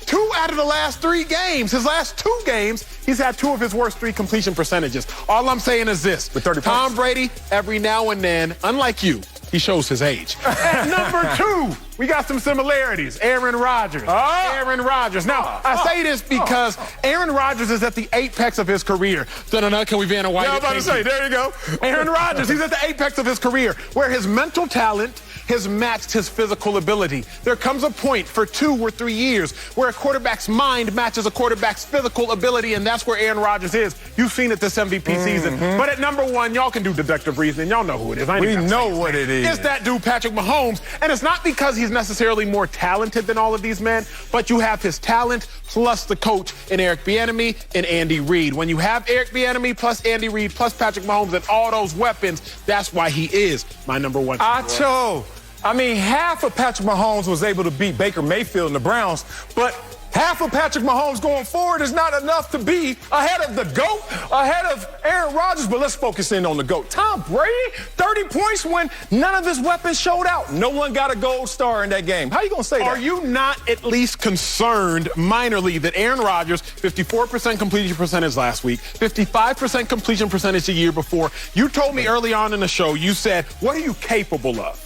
2 out of the last 3 games, his last 2 games, he's had 2 of his worst 3 completion percentages. All I'm saying is this. With 30 Tom points. Brady, every now and then, unlike you, he shows his age. At number 2, we got some similarities. Aaron Rodgers. Aaron Rodgers. Now, I say this because Aaron Rodgers is at the apex of his career. Can we Vanna White? Yeah, I'm about to say, there you go. Aaron Rodgers, he's at the apex of his career where his mental talent has matched his physical ability. There comes a point for 2 or 3 years where a quarterback's mind matches a quarterback's physical ability, and that's where Aaron Rodgers is. You've seen it this MVP season. But at number 1, y'all can do deductive reasoning. Y'all know who it is. We know what it is. It's that dude, Patrick Mahomes. And it's not because he's necessarily more talented than all of these men, but you have his talent plus the coach in Eric Bieniemy and Andy Reid. When you have Eric Bieniemy plus Andy Reid plus Patrick Mahomes and all those weapons, that's why he is my number 1. Acho. I mean, half of Patrick Mahomes was able to beat Baker Mayfield and the Browns, but Half of Patrick Mahomes going forward is not enough to be ahead of the GOAT, ahead of Aaron Rodgers, but let's focus in on the GOAT. Tom Brady, 30 points when none of his weapons showed out. No one got a gold star in that game. How you going to say that? Are you not at least concerned minorly that Aaron Rodgers, 54% completion percentage last week, 55% completion percentage the year before? You told me early on in the show, you said, what are you capable of?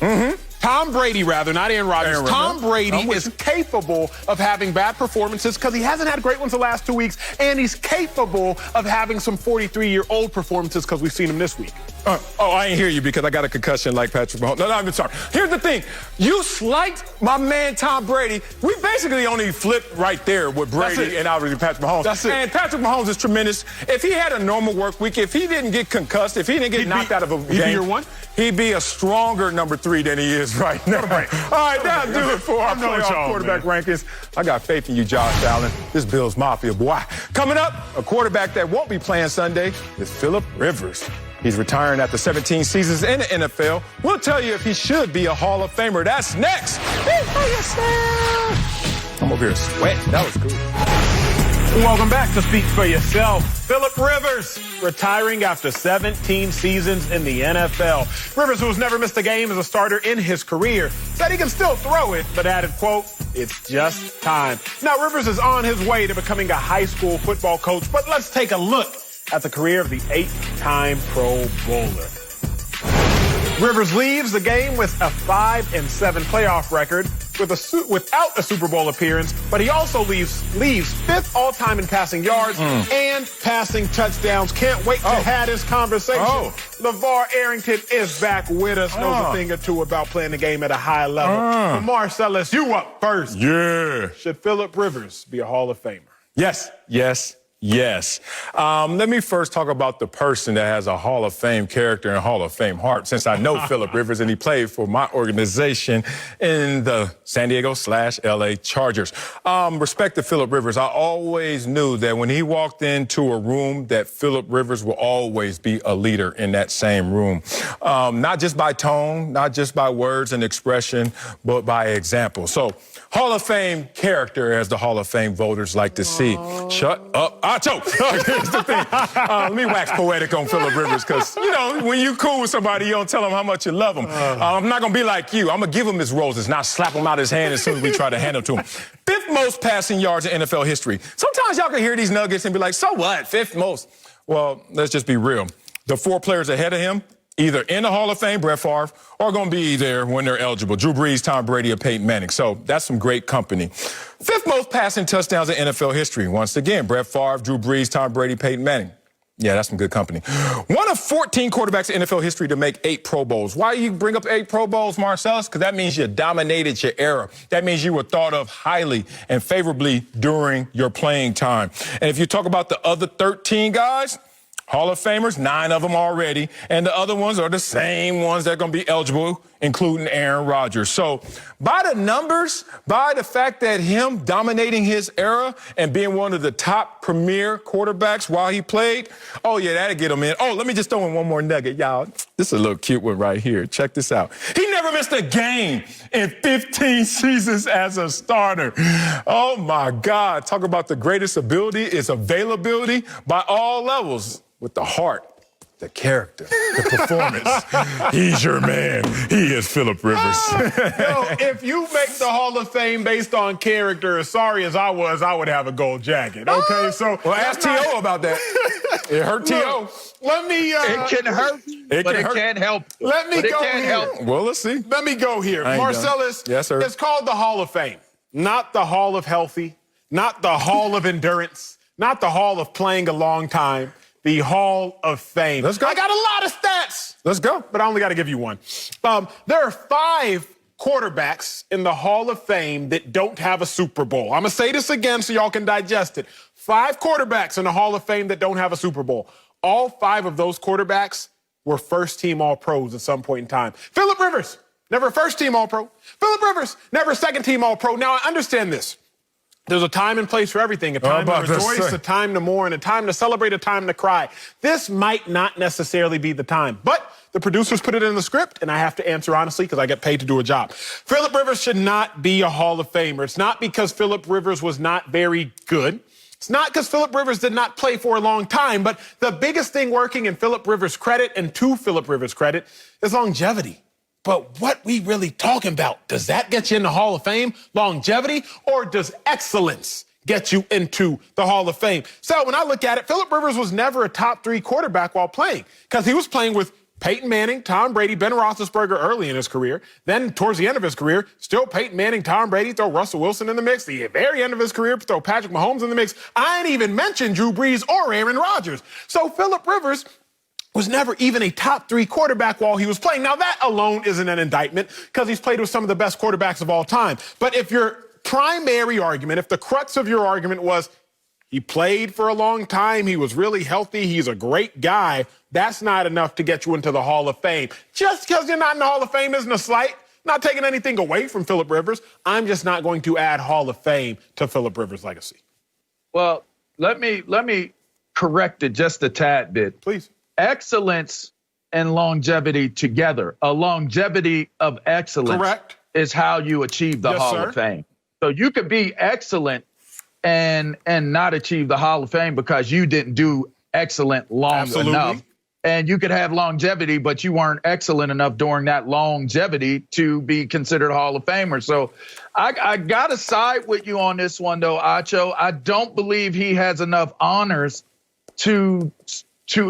Tom Brady, rather, not Aaron Rodgers. Tom Brady is capable of having bad performances because he hasn't had great ones the last 2 weeks, and he's capable of having some 43-year-old performances because we've seen him this week. I ain't hear you because I got a concussion like Patrick Mahomes. No, I'm sorry. Here's the thing. You slight my man Tom Brady. We basically only flipped right there with Brady and obviously Patrick Mahomes. That's it. And Patrick Mahomes is tremendous. If he had a normal work week, if he didn't get concussed, if he didn't get knocked out of a game, he'd be your one? He'd be a stronger number 3 than he is right now. All right, that'll do it for our playoff quarterback rankings. I got faith in you, Josh Allen. This Bills Mafia, boy. Coming up, a quarterback that won't be playing Sunday is Philip Rivers. He's retiring after 17 seasons in the NFL. We'll tell you if he should be a Hall of Famer. That's next. I'm over here sweating. That was cool. Welcome back to Speak for Yourself. Philip Rivers retiring after 17 seasons in the NFL. Rivers, who has never missed a game as a starter in his career, said he can still throw it, but added, quote, "It's just time." Now, Rivers is on his way to becoming a high school football coach, but let's take a look at the career of the 8-time Pro Bowler. Rivers leaves the game with a 5-7 playoff record without a Super Bowl appearance, but he also leaves 5th all-time in passing yards and passing touchdowns. Can't wait to have this conversation. LeVar Arrington is back with us, knows a thing or two about playing the game at a high level. But Marcellus, you up first. Yeah. Should Philip Rivers be a Hall of Famer? Yes. Let me first talk about the person that has a Hall of Fame character and Hall of Fame heart, since I know Philip Rivers and he played for my organization in the San Diego/LA Chargers. Respect to Philip Rivers. I always knew that when he walked into a room that Philip Rivers will always be a leader in that same room. Not just by tone, not just by words and expression, but by example. So, Hall of Fame character, as the Hall of Fame voters like to see. Shut up, Acho. Here's the thing. Let me wax poetic on Philip Rivers because, when you cool with somebody, you don't tell them how much you love them. I'm not going to be like you. I'm going to give him his roses, not slap him out his hand as soon as we try to hand them to him. 5th most passing yards in NFL history. Sometimes y'all can hear these nuggets and be like, so what? 5th most. Well, let's just be real. The 4 players ahead of him, either in the Hall of Fame, Brett Favre, or going to be there when they're eligible. Drew Brees, Tom Brady, or Peyton Manning. So that's some great company. 5th most passing touchdowns in NFL history. Once again, Brett Favre, Drew Brees, Tom Brady, Peyton Manning. Yeah, that's some good company. One of 14 quarterbacks in NFL history to make 8 Pro Bowls. Why you bring up 8 Pro Bowls, Marcellus? Because that means you dominated your era. That means you were thought of highly and favorably during your playing time. And if you talk about the other 13 guys, Hall of Famers, 9 of them already, and the other ones are the same ones that are going to be eligible, including Aaron Rodgers. So by the numbers, by the fact that him dominating his era and being one of the top premier quarterbacks while he played, that'll get him in. Let me just throw in one more nugget, y'all. This is a little cute one right here. Check this out. He never missed a game in 15 seasons as a starter. Oh, my God. Talk about the greatest ability is availability by all levels. With the heart, the character, the performance. He's your man. He is Philip Rivers. If you make the Hall of Fame based on character, as sorry as I was, I would have a gold jacket. Okay, so ask T.O. about that. It hurt T.O. Let me. It can hurt, but it can't help. Let me go here. Well, let's see. Let me go here. Marcellus, yes, sir. It's called the Hall of Fame, not the Hall of Healthy, not the Hall of Endurance, not the Hall of Playing a long time. The Hall of Fame. Let's go. I got a lot of stats. Let's go. But I only got to give you one. There are 5 quarterbacks in the Hall of Fame that don't have a Super Bowl. I'm going to say this again so y'all can digest it. 5 quarterbacks in the Hall of Fame that don't have a Super Bowl. All 5 of those quarterbacks were first-team All-Pros at some point in time. Philip Rivers, never first-team All-Pro. Philip Rivers, never second-team All-Pro. Now, I understand this. There's a time and place for everything, a time to rejoice, a time to mourn, a time to celebrate, a time to cry. This might not necessarily be the time, but the producers put it in the script, and I have to answer honestly because I get paid to do a job. Phillip Rivers should not be a Hall of Famer. It's not because Phillip Rivers was not very good. It's not because Phillip Rivers did not play for a long time, but the biggest thing working in Phillip Rivers' credit and to Phillip Rivers' credit is longevity. But what we really talking about, does that get you in the Hall of Fame, longevity, or does excellence get you into the Hall of Fame? So when I look at it, Phillip Rivers was never a top 3 quarterback while playing because he was playing with Peyton Manning, Tom Brady, Ben Roethlisberger early in his career. Then towards the end of his career, still Peyton Manning, Tom Brady, throw Russell Wilson in the mix. The very end of his career, throw Patrick Mahomes in the mix. I ain't even mentioned Drew Brees or Aaron Rodgers. So Phillip Rivers was never even a top 3 quarterback while he was playing. Now, that alone isn't an indictment because he's played with some of the best quarterbacks of all time. But if your primary argument, if the crux of your argument was he played for a long time, he was really healthy, he's a great guy, that's not enough to get you into the Hall of Fame. Just because you're not in the Hall of Fame isn't a slight. Not taking anything away from Phillip Rivers. I'm just not going to add Hall of Fame to Phillip Rivers' legacy. Well, let me correct it just a tad bit. Please. Excellence and longevity together. A longevity of excellence Correct. Is how you achieve the Hall of Fame. So you could be excellent and not achieve the Hall of Fame because you didn't do excellent long enough. And you could have longevity, but you weren't excellent enough during that longevity to be considered a Hall of Famer. So I got to side with you on this one, though, Acho. I don't believe he has enough honors to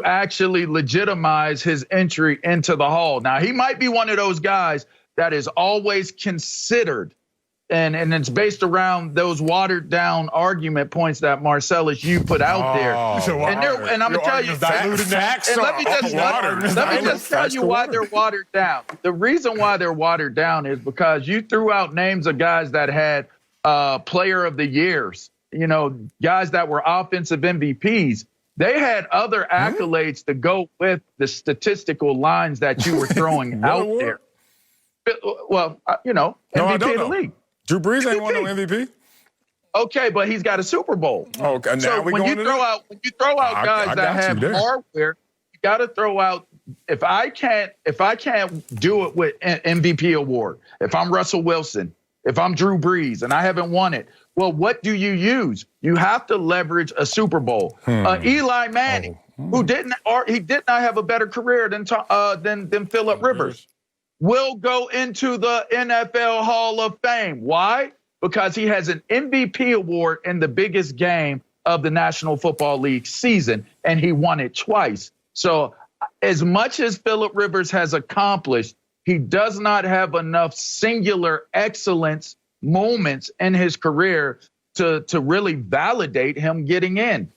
actually legitimize his entry into the Hall. Now, he might be one of those guys that is always considered, and it's based around those watered-down argument points that Marcellus, you put out there. And I'm going to tell you, let me just tell you why they're watered down. The reason why they're watered down is because you threw out names of guys that had player of the years, guys that were offensive MVPs. They had other accolades to go with the statistical lines that you were throwing out there. Well, MVP of the league. Drew Brees ain't won no MVP. Okay, but he's got a Super Bowl. Okay, now so when you throw out guys that have hardware, you got to throw out. If I can't do it with an MVP award, if I'm Russell Wilson, if I'm Drew Brees and I haven't won it, well, what do you use? You have to leverage a Super Bowl. Eli Manning, who did not have a better career than Phillip Rivers, will go into the NFL Hall of Fame. Why? Because he has an MVP award in the biggest game of the National Football League season, and he won it twice. So as much as Phillip Rivers has accomplished, he does not have enough singular excellence moments in his career to really validate him getting in.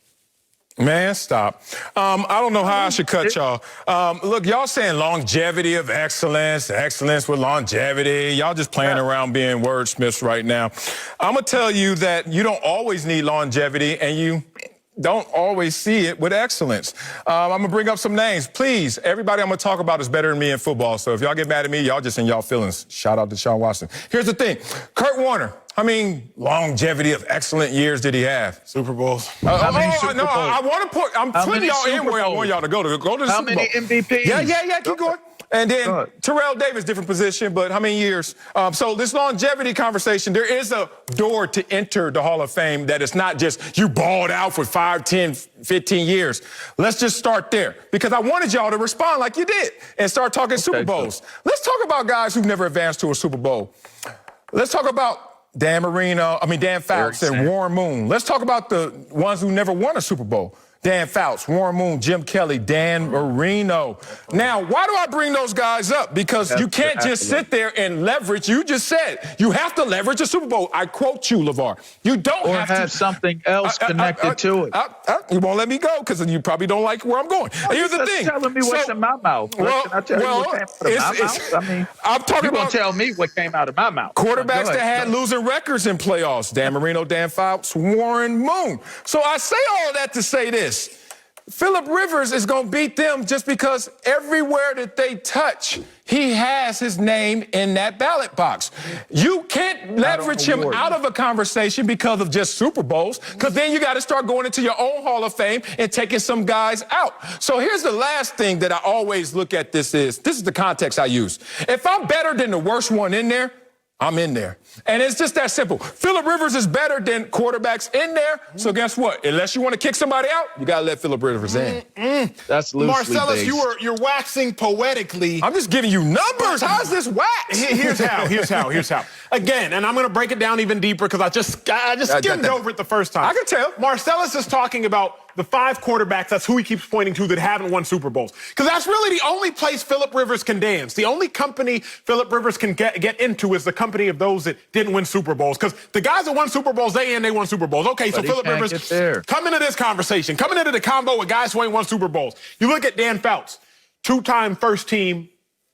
Man, stop. I don't know how I should cut y'all. Look, y'all saying longevity of excellence with longevity. Y'all just playing around being wordsmiths right now. I'm going to tell you that you don't always need longevity, and you don't always see it with excellence. I'm going to bring up some names. Please, everybody I'm going to talk about is better than me in football. So if y'all get mad at me, y'all just in y'all feelings. Shout out to Deshaun Watson. Here's the thing. Kurt Warner. How many longevity of excellent years did he have? Super Bowls. I want to put. I'm putting y'all in where I want y'all to go. Go to the Super Bowl. How many MVPs? Yeah. Keep going. And then Terrell Davis, different position, but how many years? So this longevity conversation, there is a door to enter the Hall of Fame that it's not just you balled out for 5, 10, 15 years. Let's just start there because I wanted y'all to respond like you did and start talking Super Bowls. Let's talk about guys who've never advanced to a Super Bowl. Let's talk about Dan Fouts and Warren Moon. Let's talk about the ones who never won a Super Bowl. Dan Fouts, Warren Moon, Jim Kelly, Dan Marino. Now, why do I bring those guys up? Because you can't just sit there and leverage. You just said you have to leverage a Super Bowl. I quote you, LeVar. You don't have to. Or have something else connected to it. You won't let me go because you probably don't like where I'm going. Here's the thing. Telling me what's in my mouth. Can I tell you what came out of my mouth? I mean, I'm talking about tell me what came out of my mouth. Quarterbacks that had losing records in playoffs. Dan Marino, Dan Fouts, Warren Moon. So I say all that to say this. Phillip Rivers is going to beat them just because everywhere that they touch, he has his name in that ballot box. You can't leverage him out of a conversation because of just Super Bowls, because then you got to start going into your own Hall of Fame and taking some guys out. So here's the last thing that I always look at this is the context I use. If I'm better than the worst one in there, I'm in there. And it's just that simple. Phillip Rivers is better than quarterbacks in there. So guess what? Unless you want to kick somebody out, you got to let Phillip Rivers in. That's loosely Marcellus, based. you're waxing poetically. I'm just giving you numbers. How's this wax? Here's how. Again, and I'm going to break it down even deeper because I just skimmed over it the first time. I can tell. Marcellus is talking about the 5 quarterbacks, that's who he keeps pointing to, that haven't won Super Bowls. Because that's really the only place Phillip Rivers can dance. The only company Phillip Rivers can get into is the company of those that didn't win Super Bowls. Because the guys that won Super Bowls, they won Super Bowls. Okay, so Phillip Rivers, come into this conversation, coming into the combo with guys who ain't won Super Bowls. You look at Dan Fouts, 2-time first team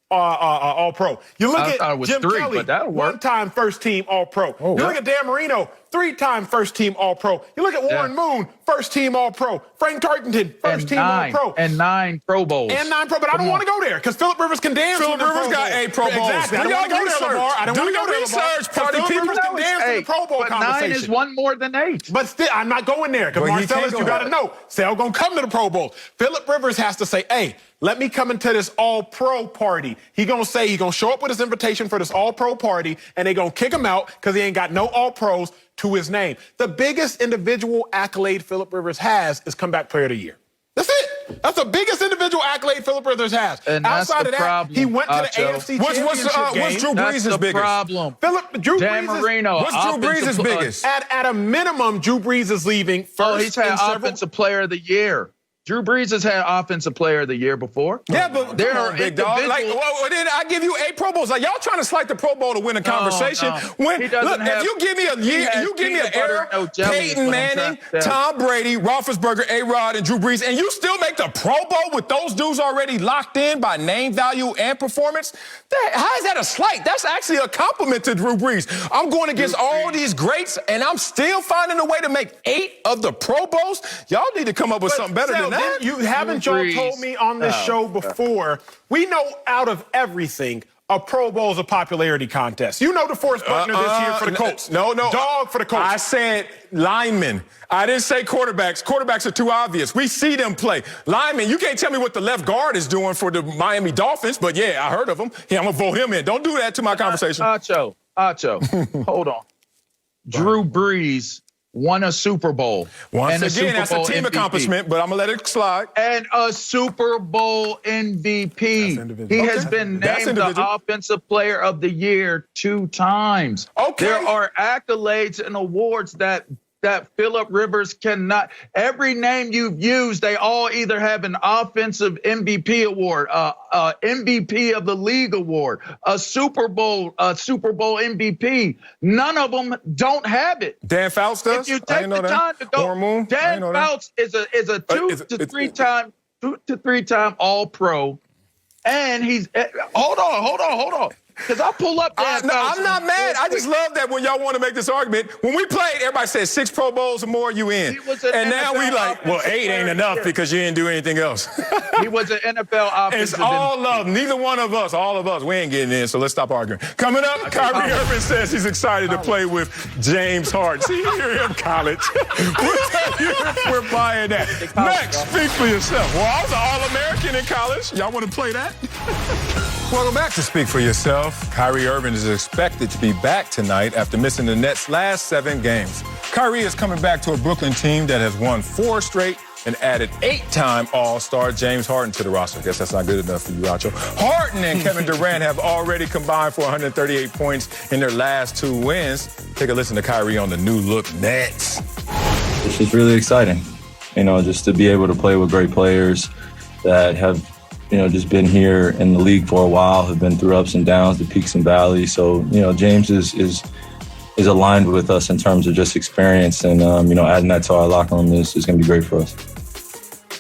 All-Pro. You look at Jim Kelly, 1-time first team All-Pro. You look at Dan Marino, 3-time first team All-Pro. You look at Warren Moon, first team All-Pro. Frank Tarkenton, first team All-Pro. And 9 Pro Bowls. And 9 Pro, but I don't want to go there because Phillip Rivers can dance. Phillip Rivers got 8 Pro Bowls. Exactly. I don't want to go there, Lamar. I don't want to go there, research, Lamar. party Phillip people. Rivers can dance in the Pro Bowl conversation. 9 is one more than 8. But still, I'm not going there because Marcellus, you got to know, Sale going to come to the Pro Bowl. Phillip Rivers has to say, hey, let me come into this all-pro party. He going to show up with his invitation for this all-pro party, and they going to kick him out because he ain't got no all-pros to his name. The biggest individual accolade Phillip Rivers has is Comeback Player of the Year. That's it. That's the biggest individual accolade Phillip Rivers has. And outside of that, problem, he went to the Acho. AFC Championship game. What's Drew Brees' biggest? Problem. Dan Marino. What's Drew Brees' biggest? At a minimum, Drew Brees is leaving first. He's had Offensive Player of the Year. Drew Brees has had Offensive Player of the Year before. Yeah, but there are big dog. Like, then I give you 8 Pro Bowls. Like, y'all trying to select the Pro Bowl to win a conversation. When if you give me a year, you give me an era, Peyton Manning, Tom Brady, Roethlisberger, A-Rod, and Drew Brees, and you still make the Pro Bowl with those dudes already locked in by name value and performance. How is that a slight? That's actually a compliment to Drew Brees. I'm going against all these greats, and I'm still finding a way to make 8 of the Pro Bowls. Y'all need to come up with something better than that. You haven't y'all told me on this show before, we know out of everything, a Pro Bowl is a popularity contest. You know DeForest Buckner this year for the Colts. No. Dog for the Colts. I said linemen. I didn't say quarterbacks. Quarterbacks are too obvious. We see them play. Linemen, you can't tell me what the left guard is doing for the Miami Dolphins, but yeah, I heard of him. Yeah, I'm going to vote him in. Don't do that to my conversation. Acho, hold on. Drew Brees won a Super Bowl. Once again, that's a team accomplishment, but I'm going to let it slide. And a Super Bowl MVP. He has been named the Offensive Player of the Year 2 times. Okay. There are accolades and awards that Phillip Rivers cannot. Every name you've used, they all either have an offensive MVP award, MVP of the league award, a Super Bowl MVP. None of them don't have it. Dan Fouts does? If you take the time to go, Dan Fouts is a 2 to 3 time All-Pro, and he's hold on. Because I pull up Dan Fouts. I'm not mad. I just love that when y'all want to make this argument. When we played, everybody said 6 Pro Bowls or more, you in. And now we like, well, 8 ain't enough because you didn't do anything else. He was an NFL offensive. It's all love. Neither one of us, all of us, we ain't getting in, so let's stop arguing. Coming up, Kyrie Irving says he's excited to play with James Harden. See, you hear him, college. We'll tell you if we're buying that. Next, speak for yourself. Well, I was an All-American in college. Y'all want to play that? Welcome back to Speak for Yourself. Kyrie Irving is expected to be back tonight after missing the Nets' last 7 games. Kyrie is coming back to a Brooklyn team that has won 4 straight and added 8-time All-Star James Harden to the roster. I guess that's not good enough for you, Acho. Harden and Kevin Durant have already combined for 138 points in their last 2 wins. Take a listen to Kyrie on the new look Nets. It's just really exciting, just to be able to play with great players that have just been here in the league for a while, have been through ups and downs, the peaks and valleys. So, James is aligned with us in terms of just experience. And, adding that to our locker room is going to be great for us.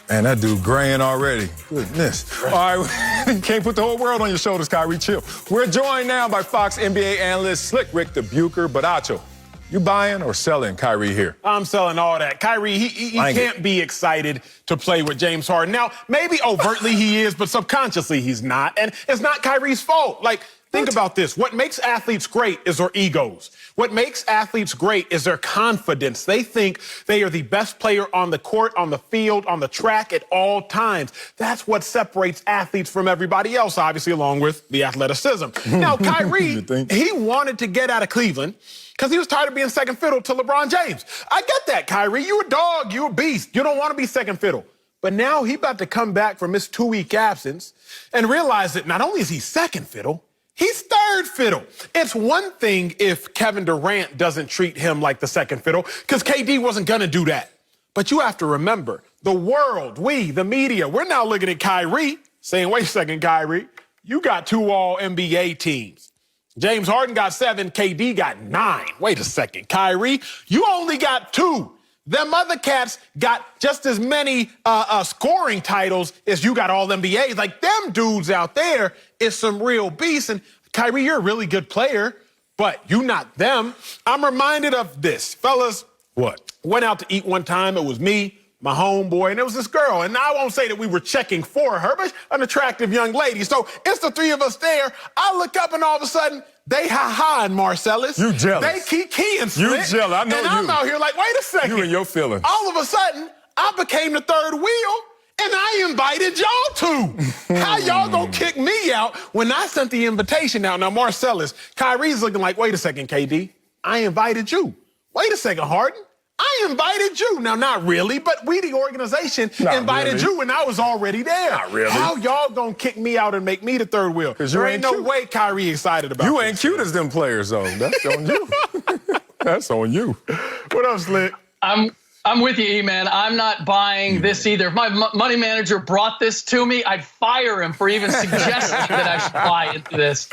Man, that dude graying already. Goodness. All right, you can't put the whole world on your shoulders, Kyrie. Chill. We're joined now by Fox NBA analyst Slick Rick the Bucher. But Acho, You buying or selling Kyrie here? I'm selling all that. Kyrie, he can't be excited to play with James Harden. Now, maybe overtly he is, but subconsciously he's not. And it's not Kyrie's fault. Like, think about this. What makes athletes great is their egos. What makes athletes great is their confidence. They think they are the best player on the court, on the field, on the track at all times. That's what separates athletes from everybody else, obviously, along with the athleticism. Now, Kyrie, he wanted to get out of Cleveland because he was tired of being second fiddle to LeBron James. I get that, Kyrie. You a dog. You a beast. You don't want to be second fiddle. But now he about to come back from his 2-week absence and realize that not only is he second fiddle, he's third fiddle. It's one thing if Kevin Durant doesn't treat him like the second fiddle, because KD wasn't going to do that. But you have to remember, the world, we, the media, we're now looking at Kyrie saying, wait a second, Kyrie, you got 2 all-NBA teams. James Harden got 7, KD got 9. Wait a second, Kyrie, you only got 2. Them other cats got just as many scoring titles as you got all NBAs. Like, them dudes out there is some real beasts. And Kyrie, you're a really good player, but you not them. I'm reminded of this. Fellas, What? went out to eat one time. It was me, my homeboy, and there was this girl. And I won't say that we were checking for her, but an attractive young lady. So it's the 3 of us there. I look up and all of a sudden, they ha-ha-ing Marcellus. You jealous. They kiki-keying Slick. You jealous. I know and you. I'm out here like, wait a second. You and your feelings. All of a sudden, I became the third wheel, and I invited y'all to. How y'all gonna kick me out when I sent the invitation out? Now, Marcellus, Kyrie's looking like, wait a second, KD. I invited you. Wait a second, Harden. I invited you. Now, not really, but we, the organization, invited you, and I was already there. Not really. How y'all gonna kick me out and make me the third wheel? Because you there ain't ain't no cute. way Kyrie excited about You this. ain't cute as them players, though. That's on you. That's on you. What up, Slick? I'm with you, E-Man. I'm not buying this either. If my money manager brought this to me, I'd fire him for even suggesting that I should buy into this.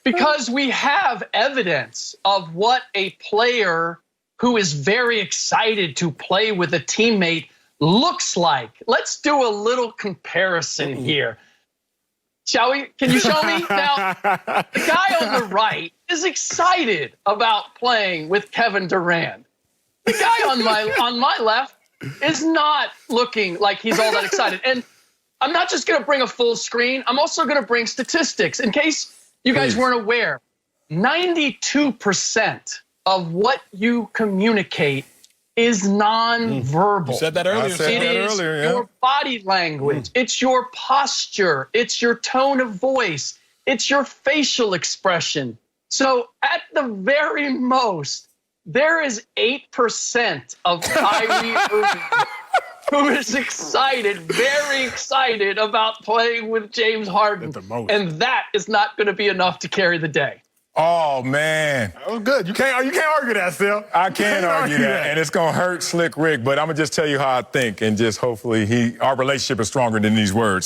Because we have evidence of what a player who is very excited to play with a teammate looks like. Let's do a little comparison here. Shall we? Can you show me? Now, the guy on the right is excited about playing with Kevin Durant. The guy on my left is not looking like he's all that excited. And I'm not just going to bring a full screen. I'm also going to bring statistics. In case you guys weren't aware, 92% of what you communicate is nonverbal. You said that earlier. I said that earlier, yeah. Your body language. It's your posture. It's your tone of voice. It's your facial expression. So at the very most, there is 8% of Kyrie Irving who is excited, very excited about playing with James Harden. And that is not going to be enough to carry the day. Oh, man. Oh, good. You can't argue that, Phil. I can't argue that, and it's going to hurt Slick Rick, but I'm going to just tell you how I think, and just hopefully our relationship is stronger than these words.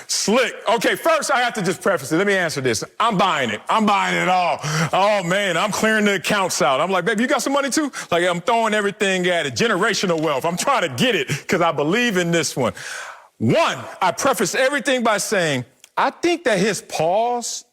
Slick. Okay, first I have to just preface it. Let me answer this. I'm buying it. I'm buying it all. Oh, man, I'm clearing the accounts out. I'm like, baby, you got some money too? Like, I'm throwing everything at it. Generational wealth. I'm trying to get it because I believe in this one. One, I preface everything by saying, I think that his pause,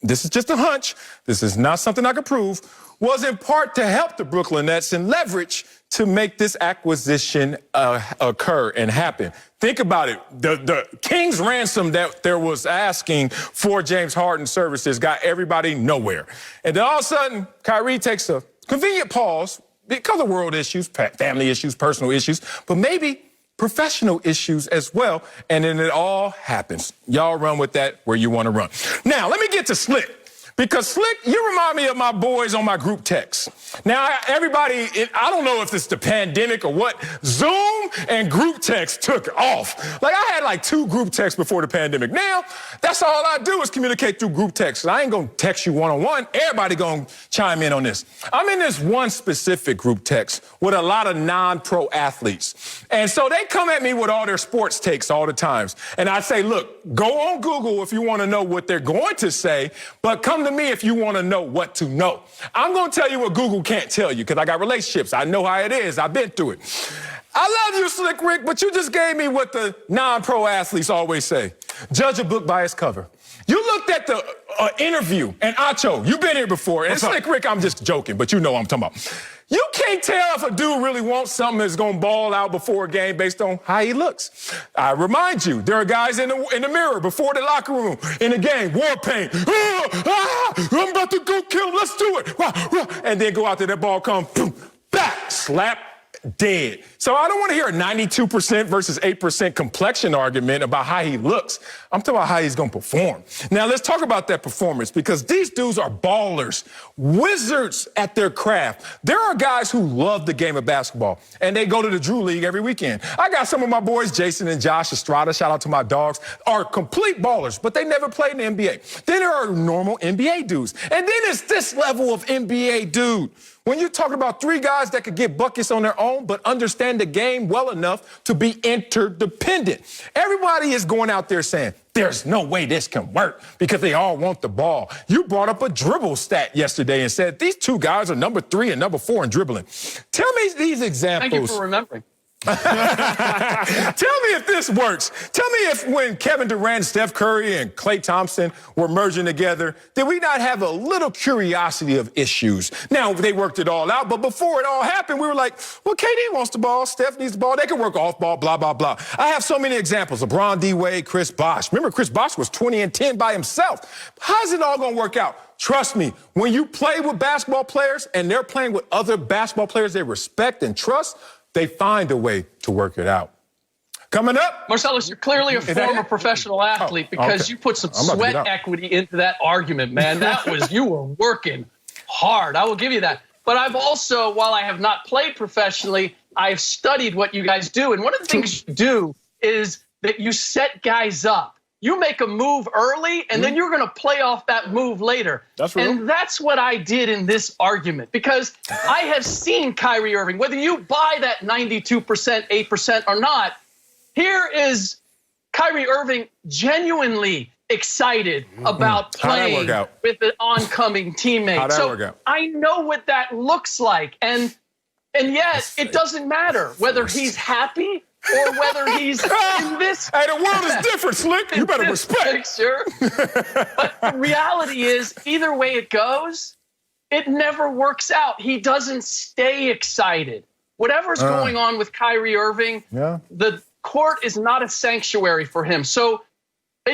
this is just a hunch, this is not something I can prove, was in part to help the Brooklyn Nets and leverage to make this acquisition occur and happen. Think about it. The King's ransom that there was asking for James Harden's services got everybody nowhere. And then all of a sudden, Kyrie takes a convenient pause because of world issues, family issues, personal issues, but maybe professional issues as well, and then it all happens. Y'all run with that where you want to run. Now, let me get to Slick, because Slick, you remind me of my boys on my group text. Now, everybody, I don't know if it's the pandemic or what, Zoom and group text took off. Like, I had like 2 group texts before the pandemic. Now, that's all I do is communicate through group text. I ain't gonna text you one-on-one. Everybody gonna chime in on this. I'm in this one specific group text with a lot of non-pro athletes. And so they come at me with all their sports takes all the times. And I say, look, go on Google if you want to know what they're going to say, but come to me if you want to know what to know. I'm going to tell you what Google can't tell you because I got relationships. I know how it is. I've been through it. I love you, Slick Rick, but you just gave me what the non-pro athletes always say. Judge a book by its cover. You looked at the interview, and Acho, you've been here before, and Slick Rick, I'm just joking, but you know what I'm talking about. You can't tell if a dude really wants something that's going to ball out before a game based on how he looks. I remind you, there are guys in the mirror before the locker room in the game, war paint. I'm about to go kill him, let's do it. And then go out there, that ball comes, boom, back, slap, dead. So I don't want to hear a 92% versus 8% complexion argument about how he looks. I'm talking about how he's going to perform. Now, let's talk about that performance because these dudes are ballers, wizards at their craft. There are guys who love the game of basketball, and they go to the Drew League every weekend. I got some of my boys, Jason and Josh Estrada, shout out to my dogs, are complete ballers, but they never played in the NBA. Then there are normal NBA dudes. And then it's this level of NBA dude. When you're talking about three guys that could get buckets on their own, but understand the game well enough to be interdependent. Everybody is going out there saying, there's no way this can work because they all want the ball. You brought up a dribble stat yesterday and said these two guys are number 3 and number 4 in dribbling. Tell me these examples. Thank you for remembering. Tell me if this works. Tell me if when Kevin Durant, Steph Curry, and Klay Thompson were merging together, did we not have a little curiosity of issues? Now, they worked it all out, but before it all happened, we were like, well, KD wants the ball, Steph needs the ball, they can work off ball, blah, blah, blah. I have so many examples. LeBron D. Wade, Chris Bosh. Remember, Chris Bosh was 20 and 10 by himself. How's it all going to work out? Trust me, when you play with basketball players and they're playing with other basketball players they respect and trust, they find a way to work it out. Coming up. Marcellus, you're clearly a former professional athlete because you put some sweat equity into that argument, man. You were working hard. I will give you that. But I've also, while I have not played professionally, I've studied what you guys do. And one of the things you do is that you set guys up. You make a move early, and then you're going to play off that move later. That's real. And that's what I did in this argument, because I have seen Kyrie Irving, whether you buy that 92%, 8% or not, here is Kyrie Irving genuinely excited about playing with an oncoming teammate. How'd that work out? I know what that looks like. And yet it doesn't matter whether he's happy or whether he's in this. Hey, the world is different, Slick. You better respect. Sure. But the reality is, either way it goes, it never works out. He doesn't stay excited. Whatever's going on with Kyrie Irving, the court is not a sanctuary for him. So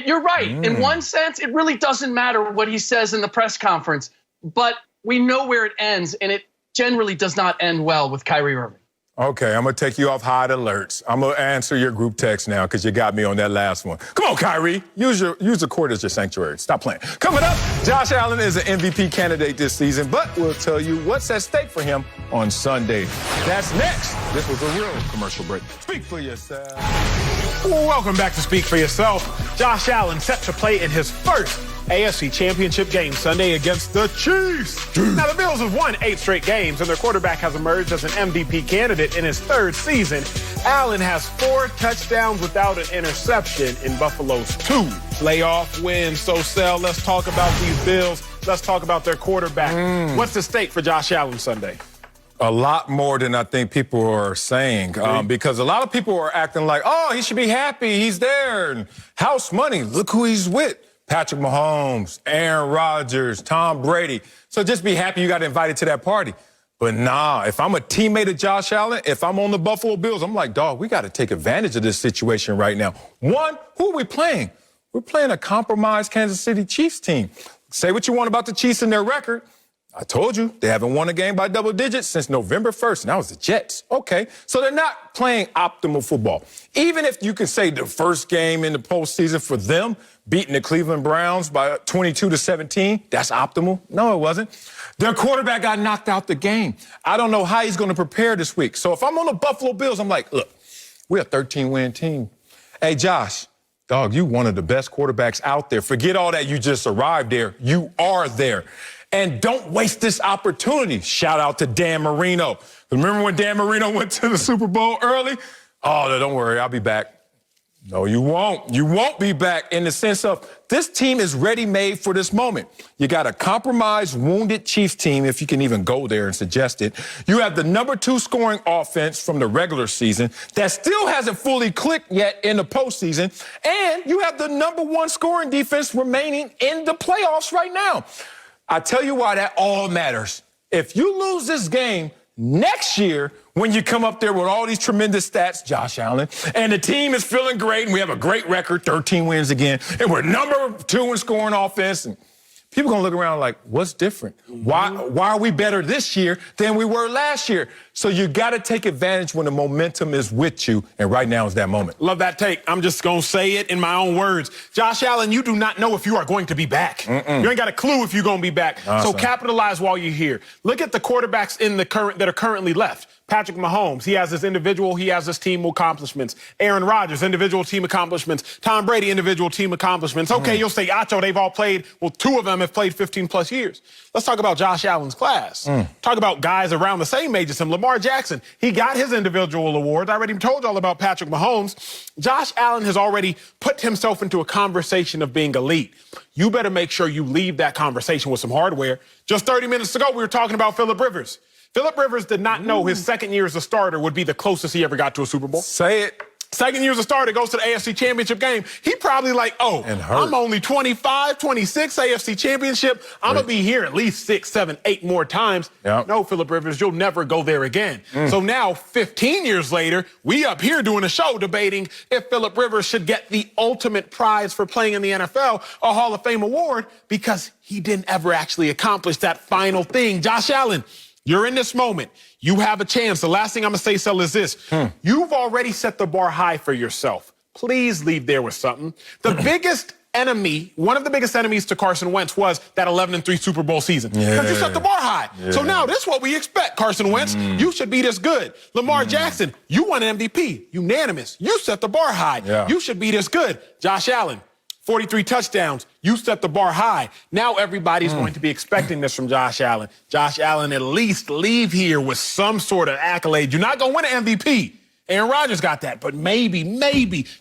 you're right. In one sense, it really doesn't matter what he says in the press conference. But we know where it ends, and it generally does not end well with Kyrie Irving. Okay, I'm going to take you off high alerts. I'm going to answer your group text now because you got me on that last one. Come on, Kyrie. Use the court as your sanctuary. Stop playing. Coming up, Josh Allen is an MVP candidate this season, but we'll tell you what's at stake for him on Sunday. That's next. This was a real commercial break. Speak for yourself. Welcome back to Speak for Yourself. Josh Allen set to play in his first AFC Championship game Sunday against the Chiefs. Now, the Bills have won 8 straight games, and their quarterback has emerged as an MVP candidate in his 3rd season. Allen has 4 touchdowns without an interception in Buffalo's 2 playoff wins. So, Sel, let's talk about these Bills. Let's talk about their quarterback. What's the stake for Josh Allen Sunday? A lot more than I think people are saying, because a lot of people are acting like, oh, he should be happy, he's there, and house money, look who he's with. Patrick Mahomes, Aaron Rodgers, Tom Brady. So just be happy you got invited to that party. But nah, if I'm a teammate of Josh Allen, if I'm on the Buffalo Bills, I'm like, dog, we got to take advantage of this situation right now. One, who are we playing? We're playing a compromised Kansas City Chiefs team. Say what you want about the Chiefs and their record. I told you, they haven't won a game by double digits since November 1st, and that was the Jets. Okay, so they're not playing optimal football. Even if you can say the first game in the postseason for them, beating the Cleveland Browns by 22-17, that's optimal. No, it wasn't. Their quarterback got knocked out the game. I don't know how he's going to prepare this week. So if I'm on the Buffalo Bills, I'm like, look, we're a 13-win team. Hey, Josh, dog, you one of the best quarterbacks out there. Forget all that you just arrived there. You are there. And don't waste this opportunity. Shout out to Dan Marino. Remember when Dan Marino went to the Super Bowl early? Oh, no, don't worry, I'll be back. No, you won't. You won't be back in the sense of this team is ready-made for this moment. You got a compromised, wounded Chiefs team, if you can even go there and suggest it. You have the number 2 scoring offense from the regular season that still hasn't fully clicked yet in the postseason. And you have the number 1 scoring defense remaining in the playoffs right now. I tell you why that all matters. If you lose this game next year, when you come up there with all these tremendous stats, Josh Allen, and the team is feeling great, and we have a great record, 13 wins again, and we're number 2 in scoring offense, and people are going to look around like, what's different? Why are we better this year than we were last year? So you got to take advantage when the momentum is with you, and right now is that moment. Love that take. I'm just going to say it in my own words. Josh Allen, you do not know if you are going to be back. You ain't got a clue if you're going to be back. So capitalize while you're here. Look at the quarterbacks that are currently left. Patrick Mahomes, he has his individual, he has his team accomplishments. Aaron Rodgers, individual team accomplishments. Tom Brady, individual team accomplishments. Okay, you'll say Acho, they've all played. Well, 2 of them have played 15-plus years. Let's talk about Josh Allen's class. Talk about guys around the same age as him. Lamar Jackson, he got his individual awards. I already told y'all about Patrick Mahomes. Josh Allen has already put himself into a conversation of being elite. You better make sure you leave that conversation with some hardware. Just 30 minutes ago, we were talking about Phillip Rivers. Phillip Rivers did not know his second year as a starter would be the closest he ever got to a Super Bowl. Say it. Second year as a starter, goes to the AFC Championship game. He probably like, I'm only 25, 26, AFC Championship. I'm going to be here at least 6, 7, 8 more times. Yep. No, Phillip Rivers, you'll never go there again. So now, 15 years later, we up here doing a show debating if Phillip Rivers should get the ultimate prize for playing in the NFL, a Hall of Fame award, because he didn't ever actually accomplish that final thing. Josh Allen, you're in this moment. You have a chance. The last thing I'm going to say, Sel, is this. You've already set the bar high for yourself. Please leave there with something. The biggest enemy, one of the biggest enemies to Carson Wentz was that 11-3 Super Bowl season. Because you set the bar high. So now this is what we expect, Carson Wentz. You should be this good. Lamar Jackson, you won an MVP. Unanimous. You set the bar high. You should be this good. Josh Allen, 43 touchdowns. You set the bar high. Now everybody's going to be expecting this from Josh Allen. Josh Allen, at least leave here with some sort of accolade. You're not going to win an MVP. Aaron Rodgers got that, but maybe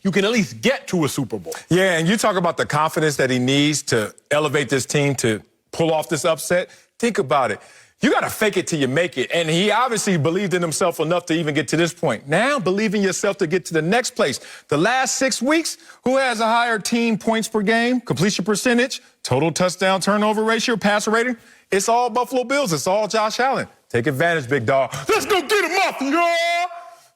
you can at least get to a Super Bowl. Yeah, and you talk about the confidence that he needs to elevate this team to pull off this upset. Think about it. You got to fake it till you make it. And he obviously believed in himself enough to even get to this point. Now, believe in yourself to get to the next place. The last 6 weeks, who has a higher team points per game, completion percentage, total touchdown turnover ratio, passer rating? It's all Buffalo Bills. It's all Josh Allen. Take advantage, big dog. Let's go get him up, yeah!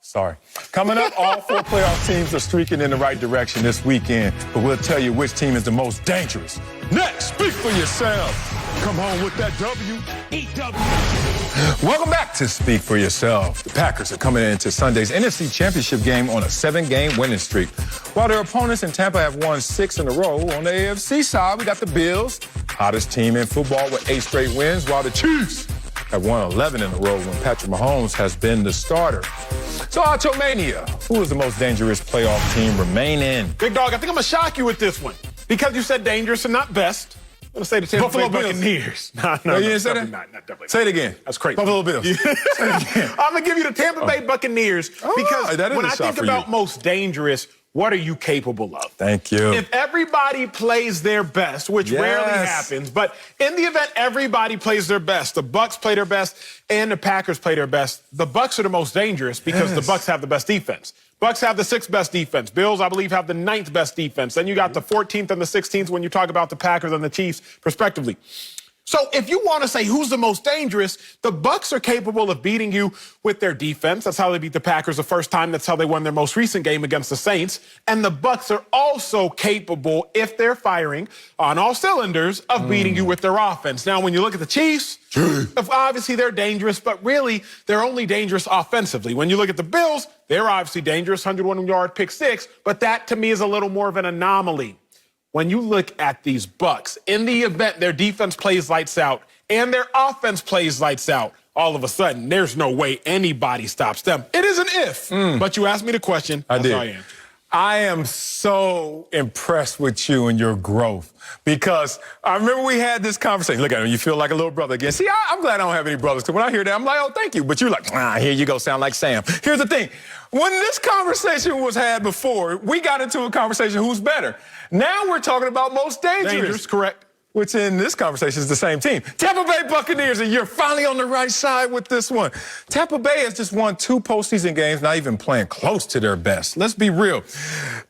Sorry. Coming up, all 4 playoff teams are streaking in the right direction this weekend, but we'll tell you which team is the most dangerous. Next, speak for yourself. Come home with that W. Eat W. Welcome back to Speak for Yourself. The Packers are coming into Sunday's NFC Championship game on a 7-game winning streak. While their opponents in Tampa have won 6 in a row, on the AFC side, we got the Bills, hottest team in football with 8 straight wins, while the Chiefs have won 11 in a row when Patrick Mahomes has been the starter. So, Acho Mania, who is the most dangerous playoff team remaining? Big dog, I think I'm going to shock you with this one. Because you said dangerous and not best, I'm going to say the Tampa Bay Buccaneers. No, you didn't say that? Not definitely. Say it again. That's crazy. Buffalo Bills. Say it again. I'm going to give you the Tampa Bay Buccaneers because that is when a I shot think for about you. most dangerous, what are you capable of? Thank you. If everybody plays their best, which rarely happens, but in the event everybody plays their best, the Bucs play their best and the Packers play their best, the Bucs are the most dangerous because the Bucs have the best defense. Bucs have the 6th best defense. Bills, I believe, have the 9th best defense. Then you got the 14th and the 16th when you talk about the Packers and the Chiefs, respectively. So if you want to say who's the most dangerous, the Bucs are capable of beating you with their defense. That's how they beat the Packers the first time. That's how they won their most recent game against the Saints. And the Bucs are also capable, if they're firing on all cylinders, of beating you with their offense. Now, when you look at the Chiefs, obviously they're dangerous, but really they're only dangerous offensively. When you look at the Bills, they're obviously dangerous, 101-yard pick 6, but that to me is a little more of an anomaly. When you look at these Bucs, in the event their defense plays lights out and their offense plays lights out, all of a sudden, there's no way anybody stops them. It is an if, but you asked me the question. I did. How I am. I am so impressed with you and your growth because I remember we had this conversation. Look at him, you feel like a little brother again. See, I'm glad I don't have any brothers because when I hear that, I'm like, oh, thank you. But you're like, here you go, sound like Sam. Here's the thing. When this conversation was had before, we got into a conversation who's better. Now we're talking about most dangerous. Dangerous, correct. Which in this conversation is the same team. Tampa Bay Buccaneers, and you're finally on the right side with this one. Tampa Bay has just won 2 postseason games, not even playing close to their best. Let's be real.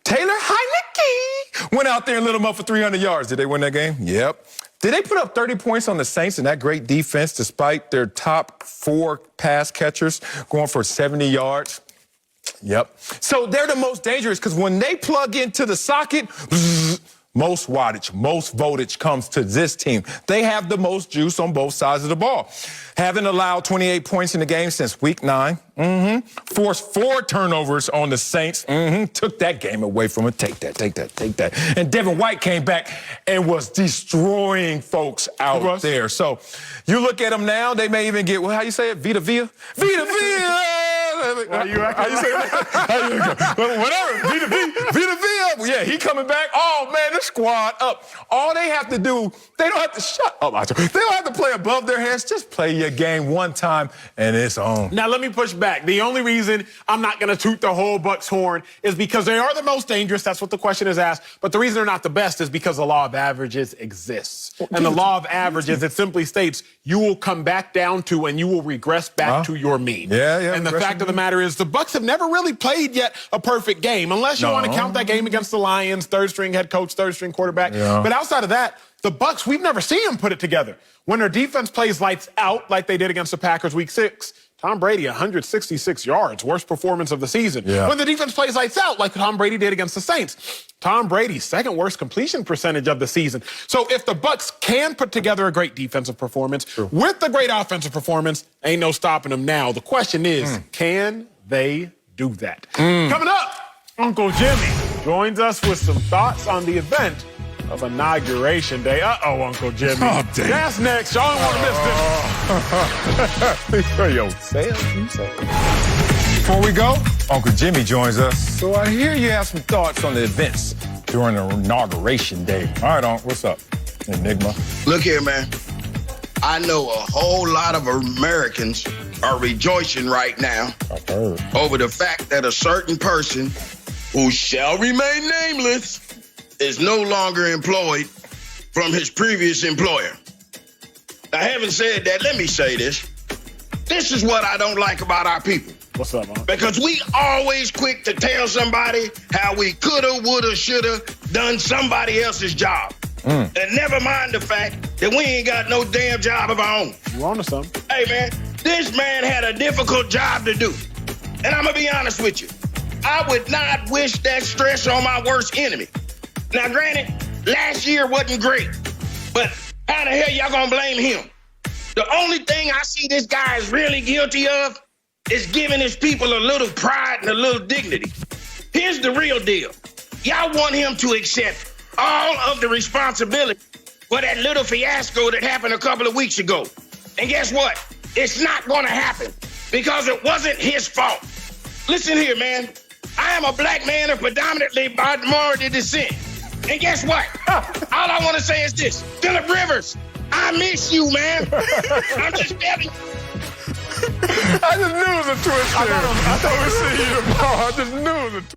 Taylor Heineke went out there and lit them up for 300 yards. Did they win that game? Yep. Did they put up 30 points on the Saints in that great defense despite their top 4 pass catchers going for 70 yards? Yep. So they're the most dangerous because when they plug into the socket, most wattage, most voltage comes to this team. They have the most juice on both sides of the ball. Haven't allowed 28 points in the game since week 9. Forced 4 turnovers on the Saints. Took that game away from it. Take that. And Devin White came back and was destroying folks out there. So you look at them now, they may even get, well, how you say it? Vita Villa? Vita Villa! How you say that? Well, whatever. Vita Villa. Yeah, he coming back. Oh, man, the squad up. All they have to do, they don't have to shut up, Acho. They don't have to play above their heads. Just play your game one time, and it's on. Now, let me push back. The only reason I'm not going to toot the whole Bucs horn is because they are the most dangerous. That's what the question is asked. But the reason they're not the best is because the law of averages exists. And the law of averages, it simply states you will come back down to and you will regress back to your mean. Yeah. And the fact of the matter is the Bucs have never really played yet a perfect game, unless you want to count that game against the Lions, third-string head coach, third-string quarterback. Yeah. But outside of that, the Bucs, we've never seen them put it together. When their defense plays lights out like they did against the Packers week 6, Tom Brady, 166 yards, worst performance of the season. Yeah. When the defense plays lights out like Tom Brady did against the Saints, Tom Brady's 2nd worst completion percentage of the season. So if the Bucs can put together a great defensive performance with the great offensive performance, ain't no stopping them now. The question is, can they do that? Coming up, Uncle Jimmy joins us with some thoughts on the event of Inauguration Day. Uh-oh, Uncle Jimmy. Oh, damn. That's next. Y'all don't want to miss this. Yo, say it. Before we go, Uncle Jimmy joins us. So I hear you have some thoughts on the events during the Inauguration Day. All right, Unc, what's up? Enigma. Look here, man. I know a whole lot of Americans are rejoicing right now over the fact that a certain person who shall remain nameless is no longer employed from his previous employer. Now, having said that, let me say this. This is what I don't like about our people. What's up, man? Because we always quick to tell somebody how we coulda, woulda, shoulda done somebody else's job. And never mind the fact that we ain't got no damn job of our own. You on to something? Hey, man, this man had a difficult job to do. And I'm going to be honest with you. I would not wish that stress on my worst enemy. Now, granted, last year wasn't great, but how the hell y'all gonna blame him? The only thing I see this guy is really guilty of is giving his people a little pride and a little dignity. Here's the real deal. Y'all want him to accept all of the responsibility for that little fiasco that happened a couple of weeks ago. And guess what? It's not gonna happen because it wasn't his fault. Listen here, man. I am a black man of predominantly minority descent. And guess what? All I want to say is this. Phillip Rivers, I miss you, man. I'm just telling you. I just knew it was a twist. I thought we'd see you tomorrow. I just knew it was a twist.